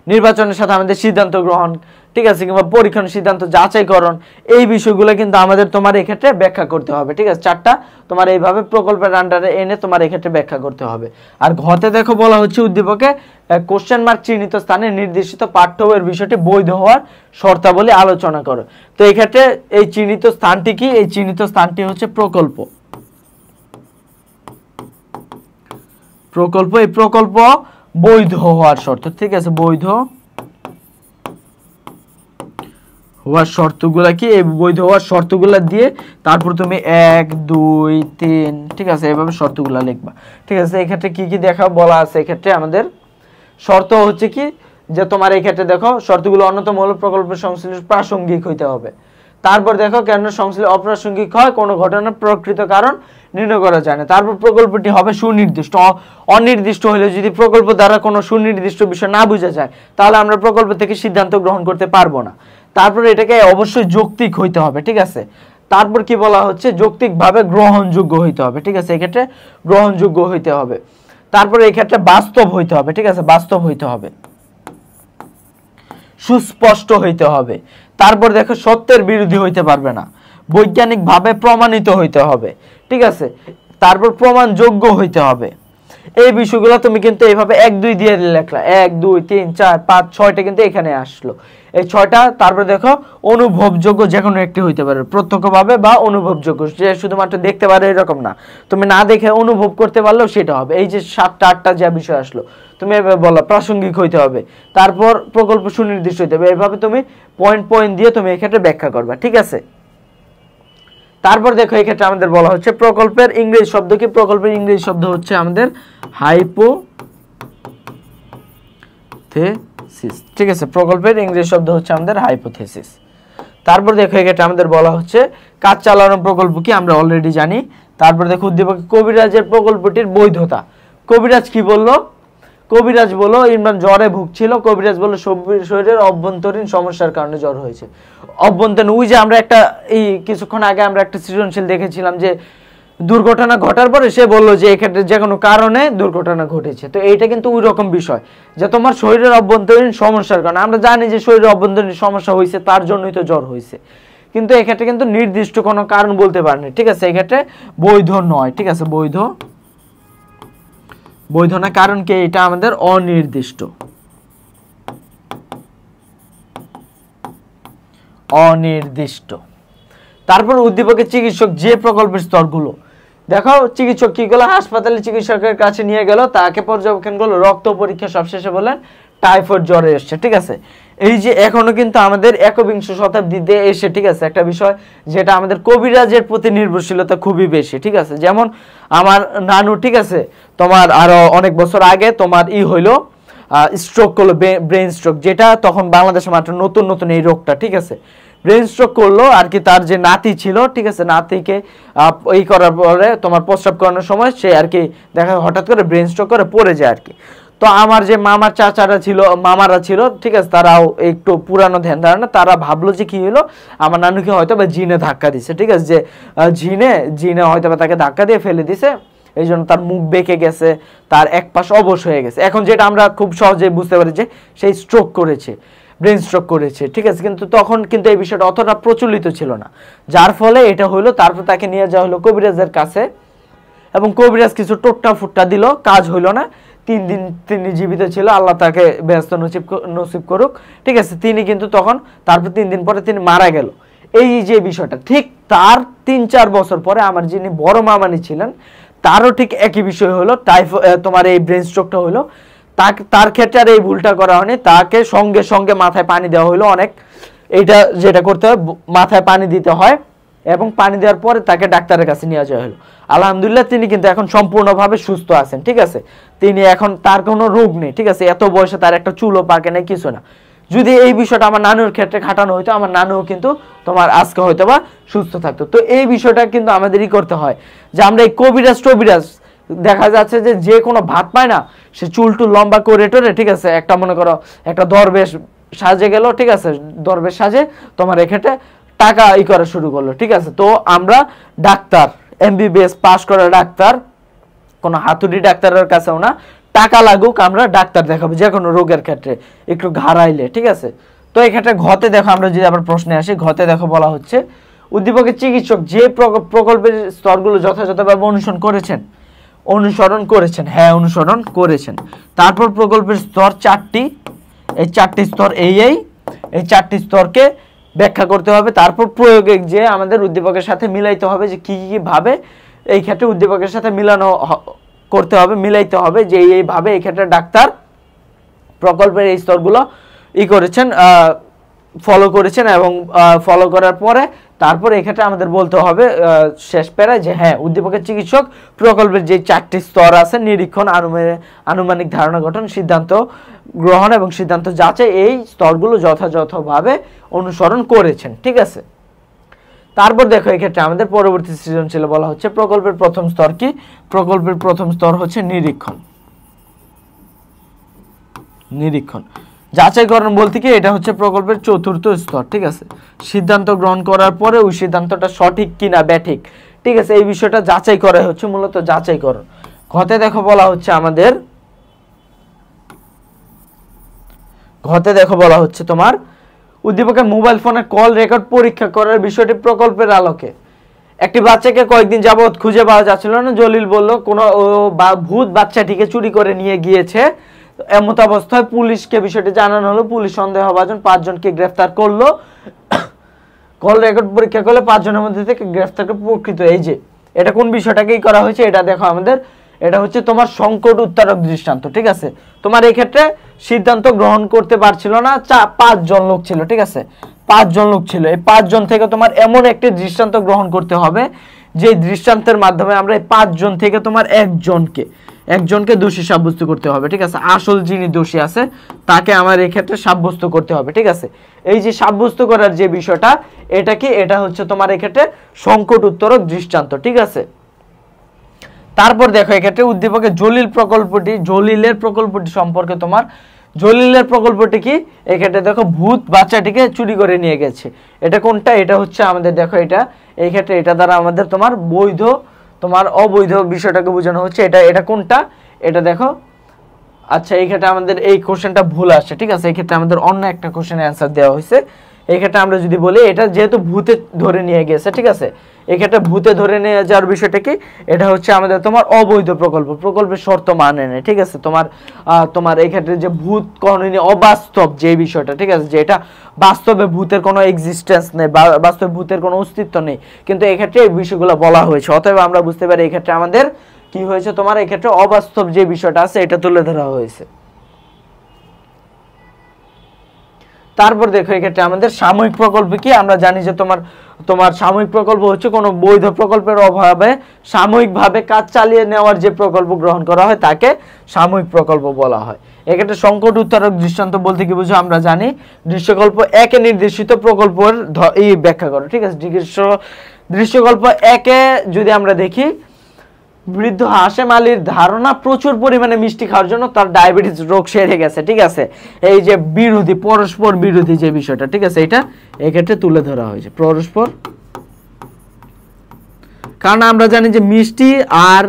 [SPEAKER 1] নির্বাচনের সাথে আমাদের সিদ্ধান্ত গ্রহণ, ঠিক আছে, কিংবা পরীক্ষণ, সিদ্ধান্ত যাচাইকরণ, এই বিষয়গুলো কিন্তু আমাদের তোমার এক্ষেত্রে ব্যাখ্যা করতে হবে, ঠিক আছে। চারটা তোমার এইভাবে প্রকল্পের আন্ডারে এনে তোমার এক্ষেত্রে ব্যাখ্যা করতে হবে। আর ঘতে দেখো বলা হচ্ছে উদ্দীপকে কোশ্চেন মার্ক চিহ্নিত স্থানে নির্দেশিত পাঠ্য বইয়ের বিষয়টি বৈধ হওয়ার শর্তাবলী আলোচনা করো। তো এক্ষেত্রে এই চিহ্নিত স্থানটি কি? এই চিহ্নিত স্থানটি হচ্ছে প্রকল্প। এই প্রকল্প বৈধ হওয়ার শর্ত, ঠিক আছে, বৈধ হওয়ার শর্তগুলা কি? এই বৈধ হওয়ার শর্তগুলা দিয়ে তারপর তুমি 1 2 3, ঠিক আছে, এভাবে শর্তগুলা লিখবা, ঠিক আছে। এক্ষেত্রে কি কি দেখা বলা আছে? এক্ষেত্রে আমাদের শর্ত হচ্ছে কি, যে তোমার এই ক্ষেত্রে দেখো শর্তগুলো অন্যতম হলো প্রকল্পের সংশ্লিষ্ট প্রাসঙ্গিক হইতে হবে, তারপর দেখো কেন সংশ্লিষ্ট অপ্রাসঙ্গিক হয়, কোনো ঘটনার প্রকৃত কারণ নির্ণয় করা যায় না। তারপর প্রকল্পটি হবে সুনির্দিষ্ট। অনির্দিষ্ট হলে যদি প্রকল্প দ্বারা কোনো সুনির্দিষ্ট বিষয় না বোঝা যায় তাহলে আমরা প্রকল্প থেকে সিদ্ধান্ত গ্রহণ করতে পারবো না। তারপর এটাকে অবশ্যই যৌক্তিক হইতে হবে, ঠিক আছে। তারপর কি বলা হচ্ছে, যৌক্তিকভাবে গ্রহণযোগ্য হইতে হবে, ঠিক আছে, এক্ষেত্রে গ্রহণযোগ্য হইতে হবে। তারপর এই ক্ষেত্রে বাস্তব হইতে হবে, ঠিক আছে, বাস্তব হইতে হবে, সুস্পষ্ট হইতে হবে। তারপর দেখো সত্যের বিরোধী হইতে পারবে না, বৈজ্ঞানিকভাবে প্রমাণিত হইতে হবে, ঠিক আছে। তারপর প্রমাণযোগ্য হইতে হবে। এই বিষয়গুলো তুমি কিন্তু এইভাবে 1 2 দিয়ে লেখলা, 1 2 3 4 5 6টা কিন্তু এখানে আসলো, এই 6টা। তারপর দেখো অনুভবযোগ্য যে কোনো একটি হইতে পারে, প্রত্যক্ষভাবে বা অনুভবযোগ্য, যে শুধুমাত্র দেখতে পারে এরকম না, তুমি না দেখে অনুভব করতে পারলেও সেটা হবে। এই যে 7টা 8টা যে বিষয় আসলো তুমি এভাবে বলো, প্রাসঙ্গিক হইতে হবে। তারপর প্রকল্প সুনির্দিষ্ট হইতে হবে। এইভাবে তুমি পয়েন্ট পয়েন্ট দিয়ে তুমি এই ক্ষেত্রে ব্যাখ্যা করবে, ঠিক আছে। তারপর দেখো এই ক্ষেত্রে আমাদের বলা হচ্ছে প্রকল্পের ইংরেজি শব্দ কি, প্রকল্পের ইংরেজি শব্দ হচ্ছে আমাদের হাইপোথেসিস, ঠিক আছে, প্রকল্পের ইংরেজি শব্দ হচ্ছে আমাদের হাইপোথেসিস। তারপর দেখো এই ক্ষেত্রে আমাদের বলা হচ্ছে কাজ চালানো প্রকল্প কি, আমরা অলরেডি জানি। তারপর দেখো উদ্দীপক কবিরাজের প্রকল্পটির বৈধতা। কবিরাজ কি বললো, কবিরাজ বলল ইমরান জ্বরে ভুগছিল, কবিরাজ বলল শরীরের অভ্যন্তরীণ সমস্যার কারণে জ্বর হয়েছে। অভ্যন্তরীণ, ওই যে আমরা একটা এই কিছুক্ষণ আগে আমরা একটা সৃজনশীল দেখেছিলাম যে দুর্ঘটনা ঘটার পরে সে বলল যে এক্ষেত্রে যে কোনো কারণে দুর্ঘটনা ঘটেছে। তো এইটা কিন্তু ওই রকম বিষয় যে তোমার শরীরের অভ্যন্তরীণ সমস্যার কারণে, আমরা জানি যে শরীরের অভ্যন্তরীণ সমস্যা হয়েছে তার জন্যই তো জ্বর হয়েছে, কিন্তু এক্ষেত্রে কিন্তু নির্দিষ্ট কোনো কারণ বলতে পারেনি, ঠিক আছে, এক্ষেত্রে বৈধ নয়, ঠিক আছে, বৈধ না, কারণ কি এটা আমাদের অনির্দিষ্ট। তারপর উদ্দীপকের চিকিৎসক যে প্রকল্পের স্তরগুলো, দেখো চিকিৎসক কি করলো, হাসপাতালে চিকিৎসকের কাছে নিয়ে গেল, তাকে পর্যবেক্ষণ করলো, রক্ত পরীক্ষা, সবশেষে বললেন টাইফয়েড জ্বরে এসছে, ঠিক আছে। এই যে এখনো কিন্তু আমাদের 21 শতাব্দীতে এসে, ঠিক আছে, একটা বিষয় যেটা আমাদের কবিরাজের প্রতি নির্ভরশীলতা খুবই বেশি, ঠিক আছে। যেমন আমার নানু, ঠিক আছে, তোমার আরো অনেক বছর আগে তোমার হইলো স্ট্রোক করলো, ব্রেন স্ট্রোক, যেটা তখন বাংলাদেশে মাত্র নতুন এই রোগটা, ঠিক আছে। ব্রেন স্ট্রোক করলো আর কি, তার যে নাতি ছিল, ঠিক আছে, নাতিকে করার পরে তোমার প্রস্রাব করানোর সময় সে আর কি দেখা হঠাৎ করে ব্রেন স্ট্রোক করে পড়ে যায় আর কি। তো আমার যে মামার চাচারা ছিল, মামারা ছিল, ঠিক আছে, তারাও একটু পুরানো ধ্যান ধারণা, তারা ভাবলো যে কি হলো, আমার নানুকে হয়তো বা জিনে ধাক্কা দিছে, ঠিক আছে, যে জিনে হয়তো বা তাকে ধাক্কা দিয়ে ফেলে দিছে, এই জন্য তার মুখ বেঁকে গেছে, তার এক পাশ অবশ হয়ে গেছে। এখন যেটা আমরা খুব সহজেই বুঝতে পারি যে সেই স্ট্রোক করেছে, ব্রেন স্ট্রোক করেছে, ঠিক আছে, কিন্তু তখন কিন্তু এই বিষয়টা অতটা প্রচলিত ছিল না, যার ফলে এটা হলো। তারপর তাকে নিয়ে যাওয়া হলো কবিরাজের কাছে, এবং কবিরাজ কিছু টোট্টা ফুট্টা দিল, কাজ হইল না। 3 দিন তিনি জীবিত ছিল, আল্লাহ তাকে ব্যস্ত নসিব করুক, ঠিক আছে। তিনি কিন্তু তখন তারপর 3 দিন পরে তিনি মারা গেল। এই যে বিষয়টা ঠিক তার 3-4 বছর পরে আমার যিনি বড় মামানি ছিলেন তারও ঠিক একই বিষয় হলো, তোমার এই ব্রেন স্ট্রোকটা হলো। তার ক্ষেত্রে আর এই ভুলটা করা হয়নি, তাকে সঙ্গে সঙ্গে মাথায় পানি দেওয়া হলো। অনেক এইটা যেটা করতে হয়, মাথায় পানি দিতে হয়, এবং পানি দেওয়ার পরে তাকে ডাক্তারের কাছে নিয়ে যাওয়া হলো। আলহামদুলিল্লাহ তিনি কিন্তু এখন সম্পূর্ণভাবে সুস্থ আছেন, ঠিক আছে। তিনি এখন, তার কোনো রোগ নেই, ঠিক আছে, এত বয়সে তার একটা চুলও পাকে নেই, কিছু না। যদি এই বিষয়টা আমার নানুর ক্ষেত্রে খাটানো হইতো, আমার নানুও কিন্তু তোমার আজকে হয়তো বা সুস্থ থাকতো। তো এই বিষয়টা কিন্তু আমাদেরই করতে হয় যে আমরা এই কবিরাজ দেখা যাচ্ছে যে কোনো ভাত পায় না, সে চুলটু লম্বা করে টোরে, ঠিক আছে, একটা মনে করো একটা দরবেশ সাজে গেল, ঠিক আছে, দরবেশ সাজে তোমার এক্ষেত্রে টাকা করা শুরু করলো, ঠিক আছে। তো আমরা ডাক্তার, MBBS পাস করা ডাক্তার, কোনো হাতুড়ি ডাক্তারের কাছেও না, টাকা লাগুক আমরা ডাক্তার দেখাবো যে কোনো রোগের ক্ষেত্রে একটু ঘাড়াইলে, ঠিক আছে। তো এই ক্ষেত্রে ঘতে দেখো, আমরা যদি আবার প্রশ্নে আসি, ঘতে দেখো বলা হচ্ছে উদ্দীপকের চিকিৎসক যে প্রকল্পের স্তরগুলো যথাযথভাবে অনুসরণ করেছেন, হ্যাঁ অনুসরণ করেছেন। তারপর প্রকল্পের স্তর 4টি, এই 4টি স্তর এই 4টি স্তরকে ব্যাখ্যা করতে হবে। তারপর প্রয়োগে যে আমাদের উদ্দীপকের সাথে মিলাইতে হবে যে কি ভাবে এই ক্ষেত্রে উদ্দীপকের সাথে মিলাইতে হবে যে এইভাবে এই ক্ষেত্রে ডাক্তার প্রকল্পের এই স্তরগুলো করেছেন, ফলো করেছেন, এবং ফলো করার পরে তারপর এই ক্ষেত্রে আমাদের বলতে হবে শেষ প্যারায় যে হ্যাঁ উদ্দীপকের চিকিৎসক প্রকল্পের যে 4টি স্তর আছে, নিরীক্ষণ, আনুমানিক ধারণা গঠন, সিদ্ধান্ত গ্রহণ এবং সিদ্ধান্ত যাচাই, এই স্তরগুলো যথাযথভাবে অনুসরণ করেছেন, ঠিক আছে। তারপর দেখো এক্ষেত্রে আমাদের পরবর্তী সৃজনশীলে বলা হচ্ছে প্রকল্পের প্রথম স্তর কি? প্রকল্পের প্রথম স্তর হচ্ছে নিরীক্ষণ। নিরীক্ষণ যাচাইকরণ বলতে কি এটা হচ্ছে প্রকল্পের চতুর্থ স্তর, ঠিক আছে। সিদ্ধান্ত গ্রহণ করার পরে ওই সিদ্ধান্তটা সঠিক কিনা ব্যাঠিক, ঠিক আছে, এই বিষয়টা যাচাই করা হচ্ছে মূলত যাচাইকরণ। ঘতে দেখো বলা হচ্ছে আমাদের, ঘতে দেখো বলা হচ্ছে তোমার উদ্দীপকের মোবাইল ফোনের কল রেকর্ড পরীক্ষা করার বিষয়টি প্রকল্পের আলোকে। একটি বাচ্চাকে কয়েকদিন যাবত খুঁজে পাওয়া যাচ্ছিল না। জলিল বলল কোনো ভূত বাচ্চাটিকে চুরি করে নিয়ে গিয়েছে। এমত অবস্থায় পুলিশকে বিষয়টি জানানো হলো। পুলিশ সন্দেহভাজন 5 জনকে গ্রেফতার করলো। কল রেকর্ড পরীক্ষা করলে 5 জনের মধ্যে থেকে গ্রেফতার প্রকৃত। এই যে এটা কোন বিষয়টাকেই করা হয়েছে, এটা দেখো আমাদের, এটা হচ্ছে তোমার সংকট উত্তরক দৃষ্টান্ত, ঠিক আছে। তোমার এই ক্ষেত্রে সিদ্ধান্ত গ্রহণ করতে পারছিল না, 5 জন লোক ছিল, ঠিক আছে, 5 জন লোক ছিল। এই 5 জন থেকে তোমার এমন একটি দৃষ্টান্ত গ্রহণ করতে হবে যে দৃষ্টান্তের মাধ্যমে আমরা এই 5 জন থেকে তোমার একজনকে দোষী সাব্যস্ত করতে হবে, ঠিক আছে। আসল যিনি দোষী আছে তাকে আমার এই ক্ষেত্রে সাব্যস্ত করতে হবে, ঠিক আছে। এই যে সাব্যস্ত করার যে বিষয়টা, এটা কি, এটা হচ্ছে তোমার এই ক্ষেত্রে সংকট উত্তরক দৃষ্টান্ত, ঠিক আছে। তারপর দেখো এক্ষেত্রে উদ্দীপকের জলিলের প্রকল্পটি সম্পর্কে তোমার জলিলের প্রকল্পটি কি, এক্ষেত্রে দেখো ভূত বাচ্চাটিকে চুরি করে নিয়ে গেছে। এটা কোনটা? এটা হচ্ছে আমাদের দেখো এটা, এই ক্ষেত্রে এটা দ্বারা আমাদের তোমার বৈধ তোমার অবৈধ বিষয়টাকে বোঝানো হচ্ছে। এটা কোনটা? এটা দেখো, আচ্ছা এই ক্ষেত্রে আমাদের এই কোশ্চেনটা ভুল আসছে, ঠিক আছে। এই ক্ষেত্রে আমাদের অন্য একটা কোশ্চেনের অ্যান্সার দেওয়া হয়েছে। এই ক্ষেত্রে আমরা যদি বলি এটা যেহেতু ভূতে ধরে নিয়ে গেছে, ঠিক আছে, এই ক্ষেত্রে ভূতে ধরে নিয়ে যাওয়ার বিষয়টা কি, এটা হচ্ছে আমাদের তোমার অবৈধ প্রকল্পের শর্ত মানে নেই, ঠিক আছে। তোমার এই ক্ষেত্রে যে ভূত কখনোই অবাস্তব যে বিষয়টা, ঠিক আছে, যে এটা বাস্তবে ভূতের কোনো এক্সিস্টেন্স নেই, বাস্তবে ভূতের কোনো অস্তিত্ব নেই, কিন্তু এই ক্ষেত্রে এই বিষয়গুলো বলা হয়েছে। অতএব আমরা বুঝতে পারি এই ক্ষেত্রে আমাদের কি হয়েছে, তোমার এই ক্ষেত্রে অবাস্তব যে বিষয়টা আছে এটা তুলে ধরা হয়েছে। তারপর দেখো এক্ষেত্রে আমাদের সাময়িক প্রকল্প কি, আমরা জানি যে তোমার সাময়িক প্রকল্প হচ্ছে কোনো বৈধ প্রকল্পের অভাবে সাময়িকভাবে কাজ চালিয়ে নেওয়ার যে প্রকল্প গ্রহণ করা হয় তাকে সাময়িক প্রকল্প বলা হয়। এক্ষেত্রে সংকট উত্তরক দৃষ্টান্ত বলতে কি বুঝো, আমরা জানি দৃশ্যকল্প একে নির্দেশিত প্রকল্পের এই ব্যাখ্যা করো, ঠিক আছে। দৃশ্যকল্প একে যদি আমরা দেখি, বৃদ্ধ হাশেম আলীর ধারণা প্রচুর পরিমাণে মিষ্টি খাওয়ার জন্য তার ডায়াবেটিস রোগ সেরে গেছে, ঠিক আছে। এই যে পরস্পর বিরোধী যে বিষয়টা, ঠিক আছে, এটা এক্ষেত্রে তুলে ধরা হয়েছে পরস্পর। কারণ আমরা জানি যে মিষ্টি আর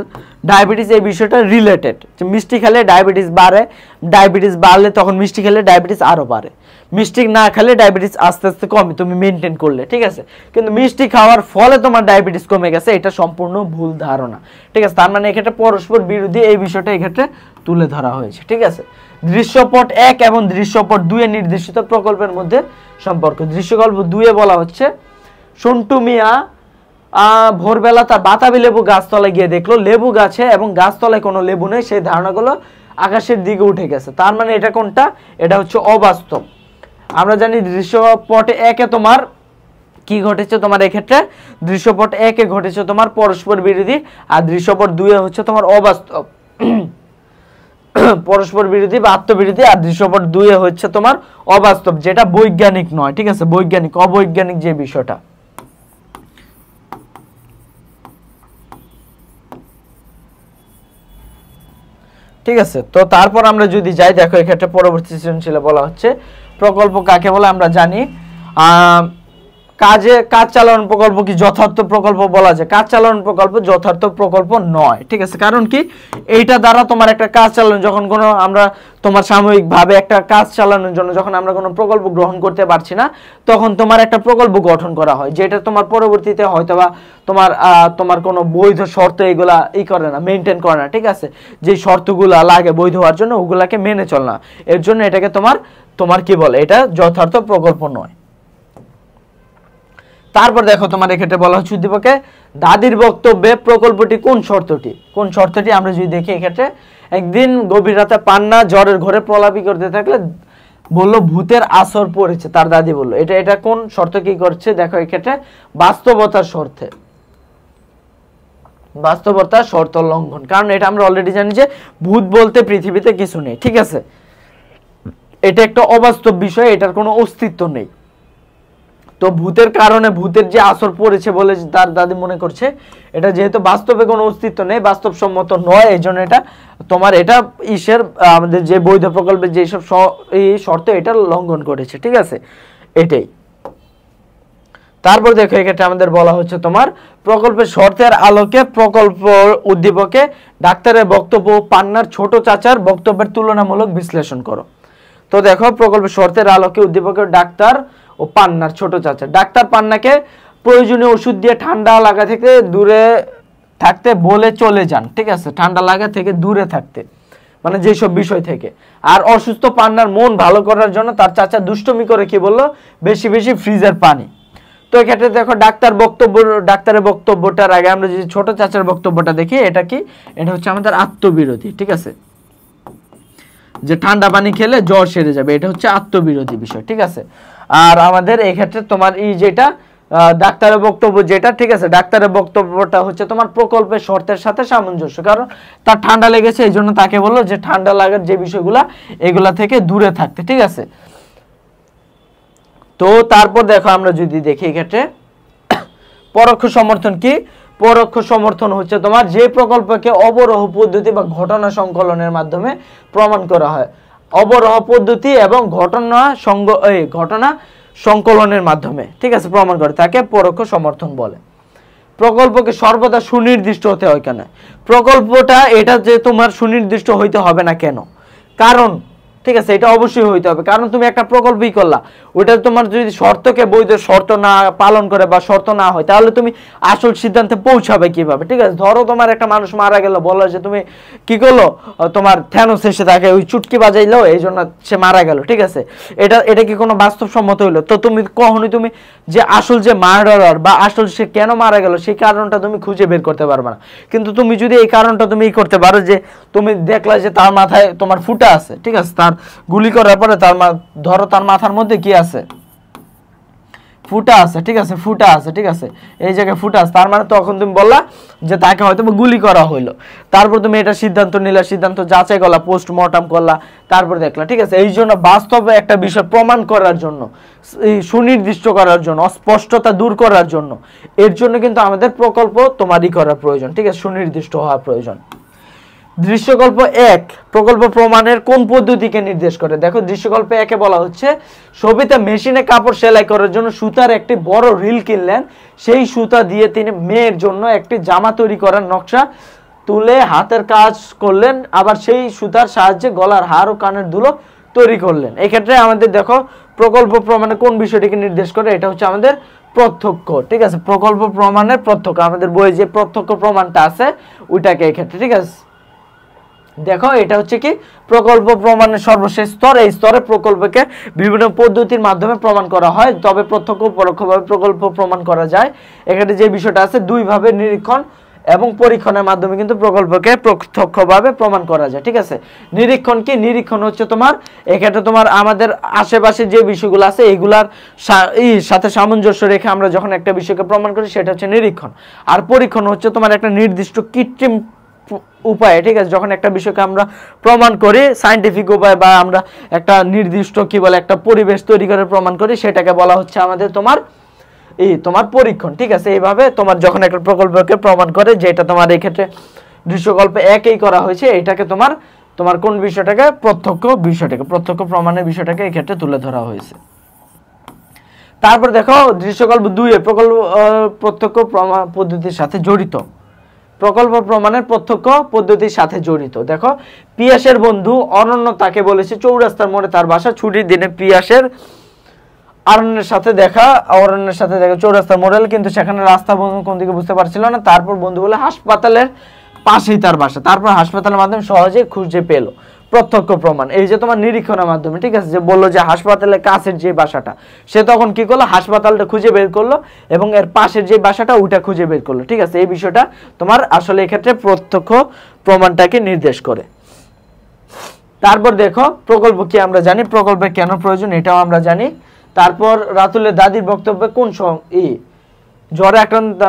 [SPEAKER 1] ডায়াবেটিস এই বিষয়টা রিলেটেড, যে মিষ্টি খেলে ডায়াবেটিস বাড়ে, ডায়াবেটিস বাড়লে তখন মিষ্টি খেলে ডায়াবেটিস আরো বাড়ে, মিষ্টি না খেলে ডায়াবেটিস আস্তে আস্তে কমে তুমি মেনটেন করলে, ঠিক আছে। কিন্তু মিষ্টি খাওয়ার ফলে তোমার ডায়াবেটিস কমে গেছে, এটা সম্পূর্ণ ভুল ধারণা, ঠিক আছে। তার মানে এক্ষেত্রে পরস্পর বিরোধী এই বিষয়টা এক্ষেত্রে তুলে ধরা হয়েছে, ঠিক আছে। দৃশ্যপট 1 এবং দৃশ্যপট 2 এ নির্দেশিত প্রকল্পের মধ্যে সম্পর্ক। দৃশ্যকল্প 2 এ বলা হচ্ছে সন্টু মিয়া ভোরবেলা তার বাতাবি লেবু গাছতলায় গিয়ে দেখলো লেবু গাছে এবং গাছতলায় কোনো লেবু নেই, সেই ধারণাগুলো আকাশের দিকে উঠে গেছে। তার মানে এটা কোনটা? এটা হচ্ছে অবাস্তব। আমরা জানি দৃশ্যপট 1 এ তোমার কি ঘটেছে, তোমার এক্ষেত্রে দৃশ্যপট 1 এ ঘটেছে তোমার পরস্পর বিরোধী, আর দৃশ্যপট 2 এ হচ্ছে তোমার অবাস্তব পরস্পর বিরোধী বা আত্মবিরোধী, আর দৃশ্যপট 2 এ হচ্ছে তোমার অবাস্তব, যেটা বৈজ্ঞানিক নয়, ঠিক আছে, বৈজ্ঞানিক অবৈজ্ঞানিক যে বিষয়টা। ঠিক আছে, তো তারপর আমরা যদি যাই, দেখো এক্ষেত্রে পরবর্তী সৃজনশীলে বলা হচ্ছে প্রকল্প কাকে বলে। আমরা জানি কাজ চালানো প্রকল্প কি যথার্থ প্রকল্প বলা যায়। কাজ চালানো প্রকল্প যথার্থ প্রকল্প নয়, ঠিক আছে। কারণ কি, এইটা দ্বারা তোমার একটা কাজ চালানো, যখন কোনো আমরা তোমার সাময়িকভাবে একটা কাজ চালানোর জন্য যখন আমরা কোনো প্রকল্প গ্রহণ করতে পারছি না, তখন তোমার একটা প্রকল্প গঠন করা হয়, যেটা তোমার পরবর্তীতে হয়তো বা তোমার কোনো বৈধ শর্ত এগুলা করে না, মেনটেন করে না, ঠিক আছে। যে শর্তগুলা লাগে বৈধ হওয়ার জন্য ওগুলাকে মেনে চল না, এর জন্য এটাকে তোমার কি বলে, এটা যথার্থ প্রকল্প নয়। তারপর দেখো তোমার এক্ষেত্রে বলা হচ্ছে উদ্দীপকে দাদির বক্তব্যে প্রকল্পটি কোন শর্তটি আমরা যদি দেখি, এক্ষেত্রে একদিন গভীর রাতে পান্না জ্বরের ঘরে প্রলাপি করতে থাকলে বলল ভূতের আসর পড়েছে, তার দাদি বলল। এটা কোন শর্ত কি করছে, দেখো এক্ষেত্রে বাস্তবতার শর্ত লঙ্ঘন। কারণ এটা আমরা অলরেডি জানি যে ভূত বলতে পৃথিবীতে কিছু নেই, ঠিক আছে, এটা একটা অবাস্তব বিষয়, এটার কোনো অস্তিত্ব নেই। তো ভূতের কারণে ভূতের যে আসর পড়েছে বলে তার দাদি মনে করছে এটা যেহেতু বাস্তবে কোনো অস্তিত্ব নেই, বাস্তবসম্মত নয়, এই জন্য এটা তোমার এটা ইসের আমাদের যে বৈধ প্রকল্পের যেসব এই শর্ত এটা লঙ্ঘন করেছে, ঠিক আছে, এটাই। তারপর দেখো এক্ষেত্রে আমাদের বলা হচ্ছে তোমার প্রকল্পের শর্তের আলোকে প্রকল্প উদ্দীপকে ডাক্তারের বক্তব্য পান্নার ছোট চাচার বক্তব্যের তুলনামূলক বিশ্লেষণ করো। তো দেখো প্রকল্পের শর্তের আলোকে উদ্দীপকের ডাক্তার ও পান্নার ছোট চাচা, ডাক্তার পান্নাকে প্রয়োজনীয় ওষুধ দিয়ে ঠান্ডা লাগা থেকে দূরে থাকতে বলে চলে যান, ঠিক আছে, ঠান্ডা লাগা থেকে দূরে থাকতে মানে যেসব বিষয় থেকে। আর অসুস্থ পান্নার মন ভালো করার জন্য তার চাচা দুষ্টমি করে কি বললো, বেশি বেশি ফ্রিজের পানি। তো এক্ষেত্রে দেখো ডাক্তারের বক্তব্যটার আগে আমরা যদি ছোট চাচার বক্তব্যটা দেখি, এটা কি, এটা হচ্ছে আমাদের আত্মবিরোধী, ঠিক আছে, যে ঠান্ডা পানি খেলে জ্বর সেরে যাবে, এটা হচ্ছে আত্মবিরোধী বিষয়, ঠিক আছে। আর আমাদের এক্ষেত্রে তোমার এই যেটা ডাক্তারের বক্তব্য যেটা, ঠিক আছে, ডাক্তারের বক্তব্যটা হচ্ছে তোমার প্রকল্পের শর্তের সাথে সামঞ্জস্য, কারণ তার ঠান্ডা লেগেছে এই জন্য তাকে বললো যে ঠান্ডা লাগার যে বিষয়গুলা এগুলা থেকে দূরে থাকতে, ঠিক আছে। তো তারপর দেখো আমরা যদি দেখি এক্ষেত্রে পরোক্ষ সমর্থন কি, পরোক্ষ সমর্থন হচ্ছে তোমার যে প্রকল্পকে অবরোহ পদ্ধতি বা ঘটনা সংকলনের মাধ্যমে প্রমাণ করা হয়, অবরোহ পদ্ধতি এবং ঘটনা সংকলনের মাধ্যমে, ঠিক আছে, প্রমাণ করে তাকে পরোক্ষ সমর্থন বলে। প্রকল্পকে সর্বদা সুনির্দিষ্ট হতে হয় কেন, প্রকল্পটা এটা যে তোমার সুনির্দিষ্ট হইতে হবে না কেন, কারণ ঠিক আছে এটা অবশ্যই হইতে হবে, কারণ তুমি একটা প্রকল্পই করলা, ওটা তোমার যদি শর্তকে বৈধ শর্ত না পালন করে বা শর্ত না হয় তাহলে তুমি আসল সিদ্ধান্তে পৌঁছাবে কিভাবে, ঠিক আছে। ধরো তোমার একটা মানুষ মারা গেল, বললো যে তুমি কি করলো, তোমার থ্যানোস এসে তাকে ওই চুটকি বাজাইলো এই জন্য সে মারা গেল, ঠিক আছে, এটা কি কোনো বাস্তবসম্মত হইলো? তো তুমি কখনোই তুমি যে আসল যে মার্ডারার বা আসল সে কেন মারা গেল সেই কারণটা তুমি খুঁজে বের করতে পারবে না। কিন্তু তুমি যদি এই কারণটা তুমি করতে পারো যে তুমি দেখলা যে তার মাথায় তোমার ফুটা আছে, ঠিক আছে, তার গুলি করার পরে ধরো তার মাথার মধ্যে কি আছে, ফুটা আছে, ঠিক আছে, ফুটা আছে, ঠিক আছে, এই জায়গায় ফুটা আছে, তার মানে তখন তুমি বললা যে তাকে হয়তো গুলি করা হইলো, তারপর তুমি এটা সিদ্ধান্ত নিলা, সিদ্ধান্ত যাচাই করলা, পোস্টমর্টম করলা, তারপর দেখলা, ঠিক আছে। এই জন্য বাস্তবে একটা বিষয় প্রমাণ করার জন্য, সুনির্দিষ্ট করার জন্য, অস্পষ্টতা দূর করার জন্য, এর জন্য কিন্তু আমাদের প্রকল্প তোমারই করার প্রয়োজন, ঠিক আছে, সুনির্দিষ্ট হওয়া প্রয়োজন। দৃশ্যকল্প 1 প্রকল্প প্রমাণের কোন পদ্ধতিকে নির্দেশ করে? দেখো দৃশ্যকল্পে 1-এ বলা হচ্ছে সবিতা মেশিনে কাপড় সেলাই করার জন্য সুতার একটি বড় রিল কিনলেন, সেই সুতা দিয়ে তিনি মেয়ের জন্য একটি জামা তৈরি করার নকশা তুলে হাতের কাজ করলেন, আবার সেই সুতার সাহায্যে গলার হার ও কানের দুলো তৈরি করলেন। এক্ষেত্রে আমাদের দেখো প্রকল্প প্রমাণে কোন বিষয়টিকে নির্দেশ করে, এটা হচ্ছে আমাদের প্রত্যক্ষ, ঠিক আছে, প্রকল্প প্রমাণের প্রত্যক্ষ, আমাদের বইয়ে যে প্রত্যক্ষ প্রমাণটা আছে ওইটাকে এক্ষেত্রে, ঠিক আছে। দেখো এটা হচ্ছে কি প্রকল্প প্রমাণের সর্বশেষ স্তর, এই স্তরে প্রকল্পকে বিভিন্ন পদ্ধতির মাধ্যমে প্রমাণ করা হয়, তবে প্রত্যক্ষ পরোক্ষভাবে প্রকল্প প্রমাণ করা যায়। এখানে যে বিষয়টা আছে দুই ভাবে নিরীক্ষণ এবং পরীক্ষণের মাধ্যমে কিন্তু প্রকল্পকে প্রত্যক্ষভাবে প্রমাণ করা যায়, ঠিক আছে। নিরীক্ষণ কি, নিরীক্ষণ হচ্ছে তোমার এক্ষেত্রে তোমার আমাদের আশেপাশে যে বিষয়গুলো আছে এগুলার সাথে সামঞ্জস্য রেখে আমরা যখন একটা বিষয়কে প্রমাণ করি সেটা হচ্ছে নিরীক্ষণ। আর পরীক্ষণ হচ্ছে তোমার একটা নির্দিষ্ট কৃত্রিম উপায়ে, ঠিক আছে, যখন একটা বিষয়কে আমরা প্রমাণ করি সায়েন্টিফিক উপায় বা আমরা একটা নির্দিষ্ট কি বলে একটা পরিবেশ তৈরি করে প্রমাণ করি, সেটাকে বলা হচ্ছে আমাদের তোমার পরীক্ষণ, ঠিক আছে। এইভাবে তোমার যখন একটা প্রকল্পকে প্রমাণ করে, যেটা তোমার এই ক্ষেত্রে দৃশ্যকল্পে 1-এই করা হয়েছে, এটাকে তোমার কোন বিষয়টাকে প্রত্যক্ষ প্রমাণের বিষয়টাকে এই ক্ষেত্রে তুলে ধরা হয়েছে। তারপর দেখো দৃশ্যকল্প 2-এ প্রত্যক্ষ প্রমাণ পদ্ধতির সাথে জড়িত, প্রকল্প প্রমাণের প্রত্যক্ষ পদ্ধতির সাথে জড়িত। দেখো পিয়াসের বন্ধু অনন্য তাকে বলেছে চৌরাস্তার মোড়ে তার বাসা, ছুটির দিনে পিয়াসের অরণ্যের সাথে দেখা চৌরাস্তার মোড়ে, কিন্তু সেখানে রাস্তা কোন দিকে বুঝতে পারছিল না। তারপর বন্ধু বলে হাসপাতালের পাশেই তার বাসা, তারপর হাসপাতালের মাধ্যমে সহজে খুঁজে পেল, প্রত্যক্ষ প্রমাণ। এই যে তোমার নিরীক্ষণের মাধ্যমে, ঠিক আছে, যে বললো যে হাসপাতালের কাছের যে বাসাটা, সে তখন কি করলো, হাসপাতালটা খুঁজে বের করলো এবং এর পাশের যে বাসাটা ওইটা খুঁজে বের করলো, ঠিক আছে। এই বিষয়টা তোমার আসলে এক্ষেত্রে প্রত্যক্ষ প্রমাণটাকে নির্দেশ করে। তারপর দেখো প্রকল্প কি আমরা জানি, প্রকল্পে কেন প্রয়োজন এটাও আমরা জানি। তারপর রাতুলের দাদির বক্তব্যে কোন জ্বরে আক্রান্ত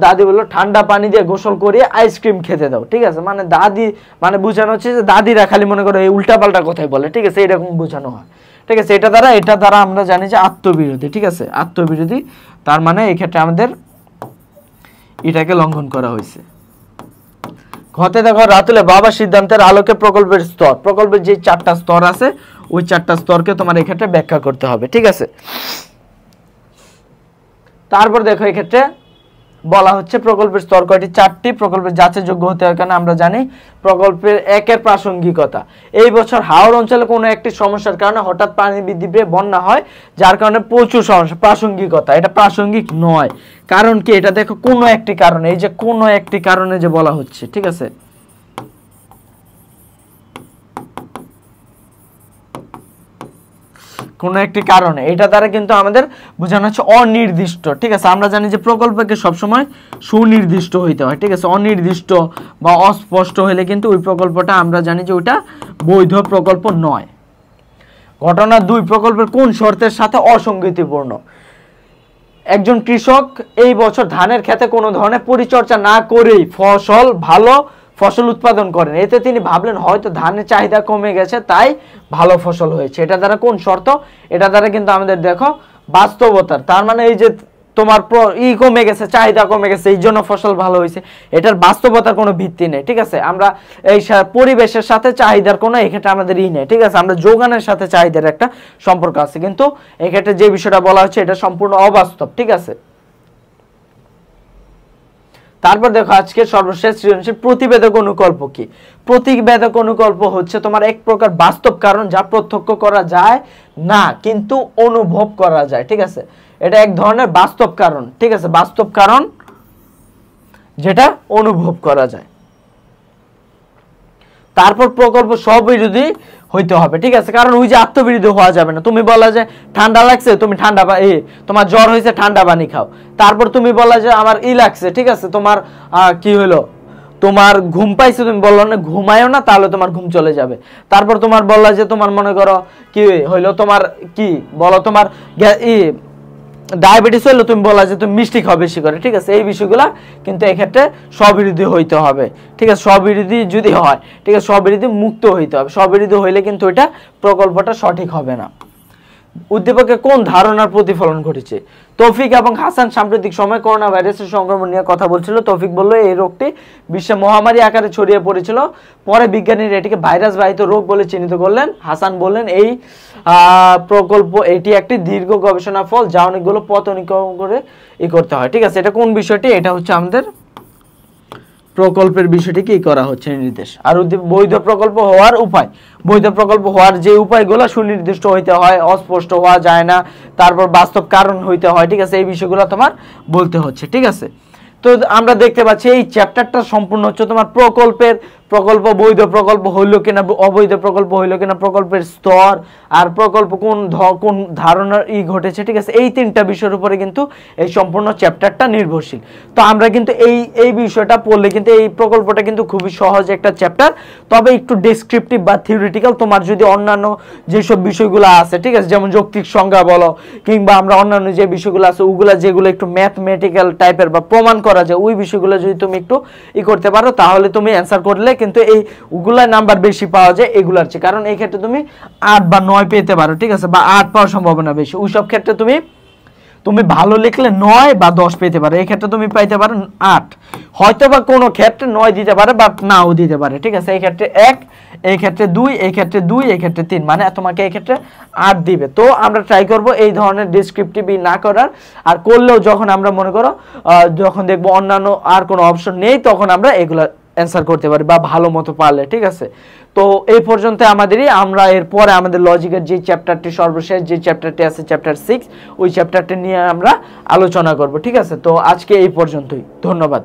[SPEAKER 1] দাদি বললো ঠান্ডা পানি দিয়ে গোসল করিয়ে আইসক্রিম খেতে দাও, ঠিক আছে, দাদি বোঝানো হচ্ছে যে দাদিরা খালি মনে করো এই উল্টাপাল্টা কথাই বলে, ঠিক আছে, এরকম বোঝানো হয়, ঠিক আছে। এটা দ্বারা আমরা জানি যে আত্মবিরোধী, ঠিক আছে, আত্মবিরোধী, তার মানে এই ক্ষেত্রে আমাদের এটাকে লঙ্ঘন করা হয়েছে। ঘতে দেখো রাতুলে বাবা সিদ্ধান্তের আলোকে প্রকল্পের স্তর, প্রকল্পের যে 4টা স্তর আছে ওই 4টা স্তরকে তোমার এই ক্ষেত্রে ব্যাখ্যা করতে হবে, ঠিক আছে। তারপর দেখো এই ক্ষেত্রে বলা হচ্ছে প্রকল্পের স্তর কয়টি, 4টি। প্রকল্পের যাচাইযোগ্য হতে হয় কেন আমরা জানি, প্রকল্পের 1-এর প্রাসঙ্গিকতা। এই বছর হাওড় অঞ্চলে কোনো একটি সমস্যার কারণে হঠাৎ পানি বৃদ্ধি পেয়ে বন্যা হয়, যার কারণে প্রচুর সমস্যা। প্রাসঙ্গিকতা, এটা প্রাসঙ্গিক নয়, কারণ কি, এটা দেখো কোনো একটি কারণে, এই যে কোনো একটি কারণে যে বলা হচ্ছে, ঠিক আছে, কোনো একটি কারণে, এটা দ্বারা কিন্তু আমাদের বোঝানো হচ্ছে অনির্দিষ্ট, ঠিক আছে। আমরা জানি যে প্রকল্পকে সবসময় সুনির্দিষ্ট হইতে হয়, ঠিক আছে। অনির্দিষ্ট বা অস্পষ্ট হলে কিন্তু ওই প্রকল্পটা আমরা জানি যে ওইটা বৈধ প্রকল্প নয়। ঘটনা 2, প্রকল্পের কোন শর্তের সাথে অসঙ্গতিপূর্ণ। একজন কৃষক এই বছর ধানের ক্ষেতে কোনো ধরনের পরিচর্যা না করেই ভালো ফসল উৎপাদন করেন। এতে তিনি ভাবলেন হয়তো ধানের চাহিদা কমে গেছে, তাই ভালো ফসল হয়েছে। এটা দ্বারা কোন শর্ত, এটা দ্বারা কিন্তু আমাদের দেখো বাস্তবতার, তার মানে এই যে তোমার কমে গেছে, চাহিদা কমে গেছে, এই জন্য ফসল ভালো হয়েছে, এটার বাস্তবতার কোনো ভিত্তি নেই, ঠিক আছে। আমরা এই পরিবেশের সাথে চাহিদার কোনো এক্ষেত্রে আমাদের নেই, ঠিক আছে। আমরা যোগানের সাথে চাহিদার একটা সম্পর্ক আছে, কিন্তু এক্ষেত্রে যে বিষয়টা বলা হচ্ছে এটা সম্পূর্ণ অবাস্তব, ঠিক আছে। তারপর দেখো আজকে সর্বশেষ সৃজনশীল প্রতিবেদক অনুকল্প কি। প্রতিবেদক অনুকল্প হচ্ছে তোমার এক প্রকার বাস্তব কারণ যা প্রত্যক্ষ করা যায় না কিন্তু অনুভব করা যায়, ঠিক আছে। এটা এক ধরনের বাস্তব কারণ, ঠিক আছে, বাস্তব কারণ যেটা অনুভব করা যায়। তারপর প্রকল্প স্ববিরোধী হইতে হবে, ঠিক আছে, কারণ ওই যে আত্মবিরোধী হওয়া যাবে না। তুমি বলা যে ঠান্ডা লাগছে, তুমি তোমার জ্বর হয়েছে, ঠান্ডা পানি খাও। তারপর তুমি বলা যে আমার লাগছে, ঠিক আছে, তোমার কি হলো, তোমার ঘুম পাইছে, তুমি বললো না ঘুমায়ও না, তাহলে তোমার ঘুম চলে যাবে। তারপর তোমার বললা যে তোমার মনে করো কি হইলো, তোমার কি বলো, তোমার ডায়াবেটিস হইলো, তুমি বলা যে তুমি মিষ্টি খাও বেশি করে, ঠিক আছে। এই বিষয়গুলা কিন্তু এক্ষেত্রে স্ববিরোধী হইতে হবে, ঠিক আছে। স্ববিরোধী যদি হয়, ঠিক আছে, স্ববিরোধী মুক্ত হইতে হবে। স্ববিরোধী হইলে কিন্তু এটা প্রকল্পটা সঠিক হবে না। উদ্দীপকে কোন ধারণার প্রতিফলন ঘটেছে। তৌফিক এবং হাসান সাম্প্রতিক সময় করোনা ভাইরাসের সংক্রমণ নিয়ে কথা বলছিল। তৌফিক বলল এই রোগটি বিশ্বে মহামারী আকারে ছড়িয়ে পড়েছিল, পরে বিজ্ঞানীরা এটিকে ভাইরাস বাহিত রোগ বলে চিহ্নিত করলেন। হাসান বললেন এই প্রকল্প এটি একটি দীর্ঘ গবেষণা ফল যা অনেকগুলো পথ অনুসরণ করে করতে হয়, ঠিক আছে। এটা কোন বিষয়টি, এটা হচ্ছে আমাদের প্রকল্পের বিষয়টি কি করা হচ্ছে নির্দেশ। আর বৈধ প্রকল্প হওয়ার উপায়, বৈধ প্রকল্প হওয়ার যে উপায়গুলো সুনির্দিষ্ট হইতে হয়, অস্পষ্ট হওয়া যায় না, তারপর বাস্তব কারণ হইতে হয়, ঠিক আছে। এই বিষয়গুলো তোমার বলতে হচ্ছে, ঠিক আছে। তো আমরা দেখতে পাচ্ছি এই চ্যাপ্টারটা সম্পূর্ণ হচ্ছে তোমার প্রকল্প বৈধ প্রকল্প হইলো কিনা, অবৈধ প্রকল্প হইলো কিনা, প্রকল্পের স্তর, আর প্রকল্প কোন ধারণার ঘটেছে, ঠিক আছে। এই 3টা বিষয়ের উপরে কিন্তু এই সম্পূর্ণ চ্যাপ্টারটা নির্ভরশীল। তো আমরা কিন্তু এই বিষয়টা পড়লে কিন্তু এই প্রকল্পটা কিন্তু খুবই সহজ একটা চ্যাপ্টার, তবে একটু ডেসক্রিপটিভ বা থিওরিটিক্যাল। তোমার যদি অন্যান্য যেসব বিষয়গুলো আছে, ঠিক আছে, যেমন যৌক্তিক সংজ্ঞা বলো, কিংবা আমরা অন্যান্য যে বিষয়গুলো আছে ওগুলা যেগুলো একটু ম্যাথমেটিক্যাল টাইপের বা প্রমাণ করা যায়, ওই বিষয়গুলো যদি তুমি একটু করতে পারো, তাহলে তুমি অ্যান্সার করলে কিন্তু এই ওগুলার নাম্বার বেশি পাওয়া যায় এগুলার চেয়ে। কারণ এই ক্ষেত্রে তুমি 8 বা 9 পেতে পারো, ঠিক আছে, বা 8 পাওয়ার সম্ভাবনা বেশি। ওই সব ক্ষেত্রে তুমি ভালো লিখলে 9 বা 10 পেতে পারো, এই ক্ষেত্রে তুমি পাইতে পারো 8। হয়তো বা কোনো ক্ষেত্রে 9 দিতে পারে বা নাও দিতে পারে, ঠিক আছে। এই ক্ষেত্রে 1, এই ক্ষেত্রে 2, এই ক্ষেত্রে 2, এই ক্ষেত্রে 3, মানে তোমাকে এই ক্ষেত্রে 8 দিবে। তো আমরা ট্রাই করব এই ধরনের ডেসক্রিপটিভ না করার, আর করলেও যখন আমরা মনে করো যখন দেখবো অন্যান্য আর কোনো অপশন নেই, তখন আমরা এগুলা অ্যান্সার করতে পারি বা ভালো মতো পারলে, ঠিক আছে। তো এই পর্যন্ত আমরা এরপরে আমাদের লজিকের যে চ্যাপ্টারটি সর্বশেষ যে চ্যাপ্টারটি আছে চ্যাপ্টার 6, ওই চ্যাপ্টারটি নিয়ে আমরা আলোচনা করব, ঠিক আছে। তো আজকে এই পর্যন্তই, ধন্যবাদ।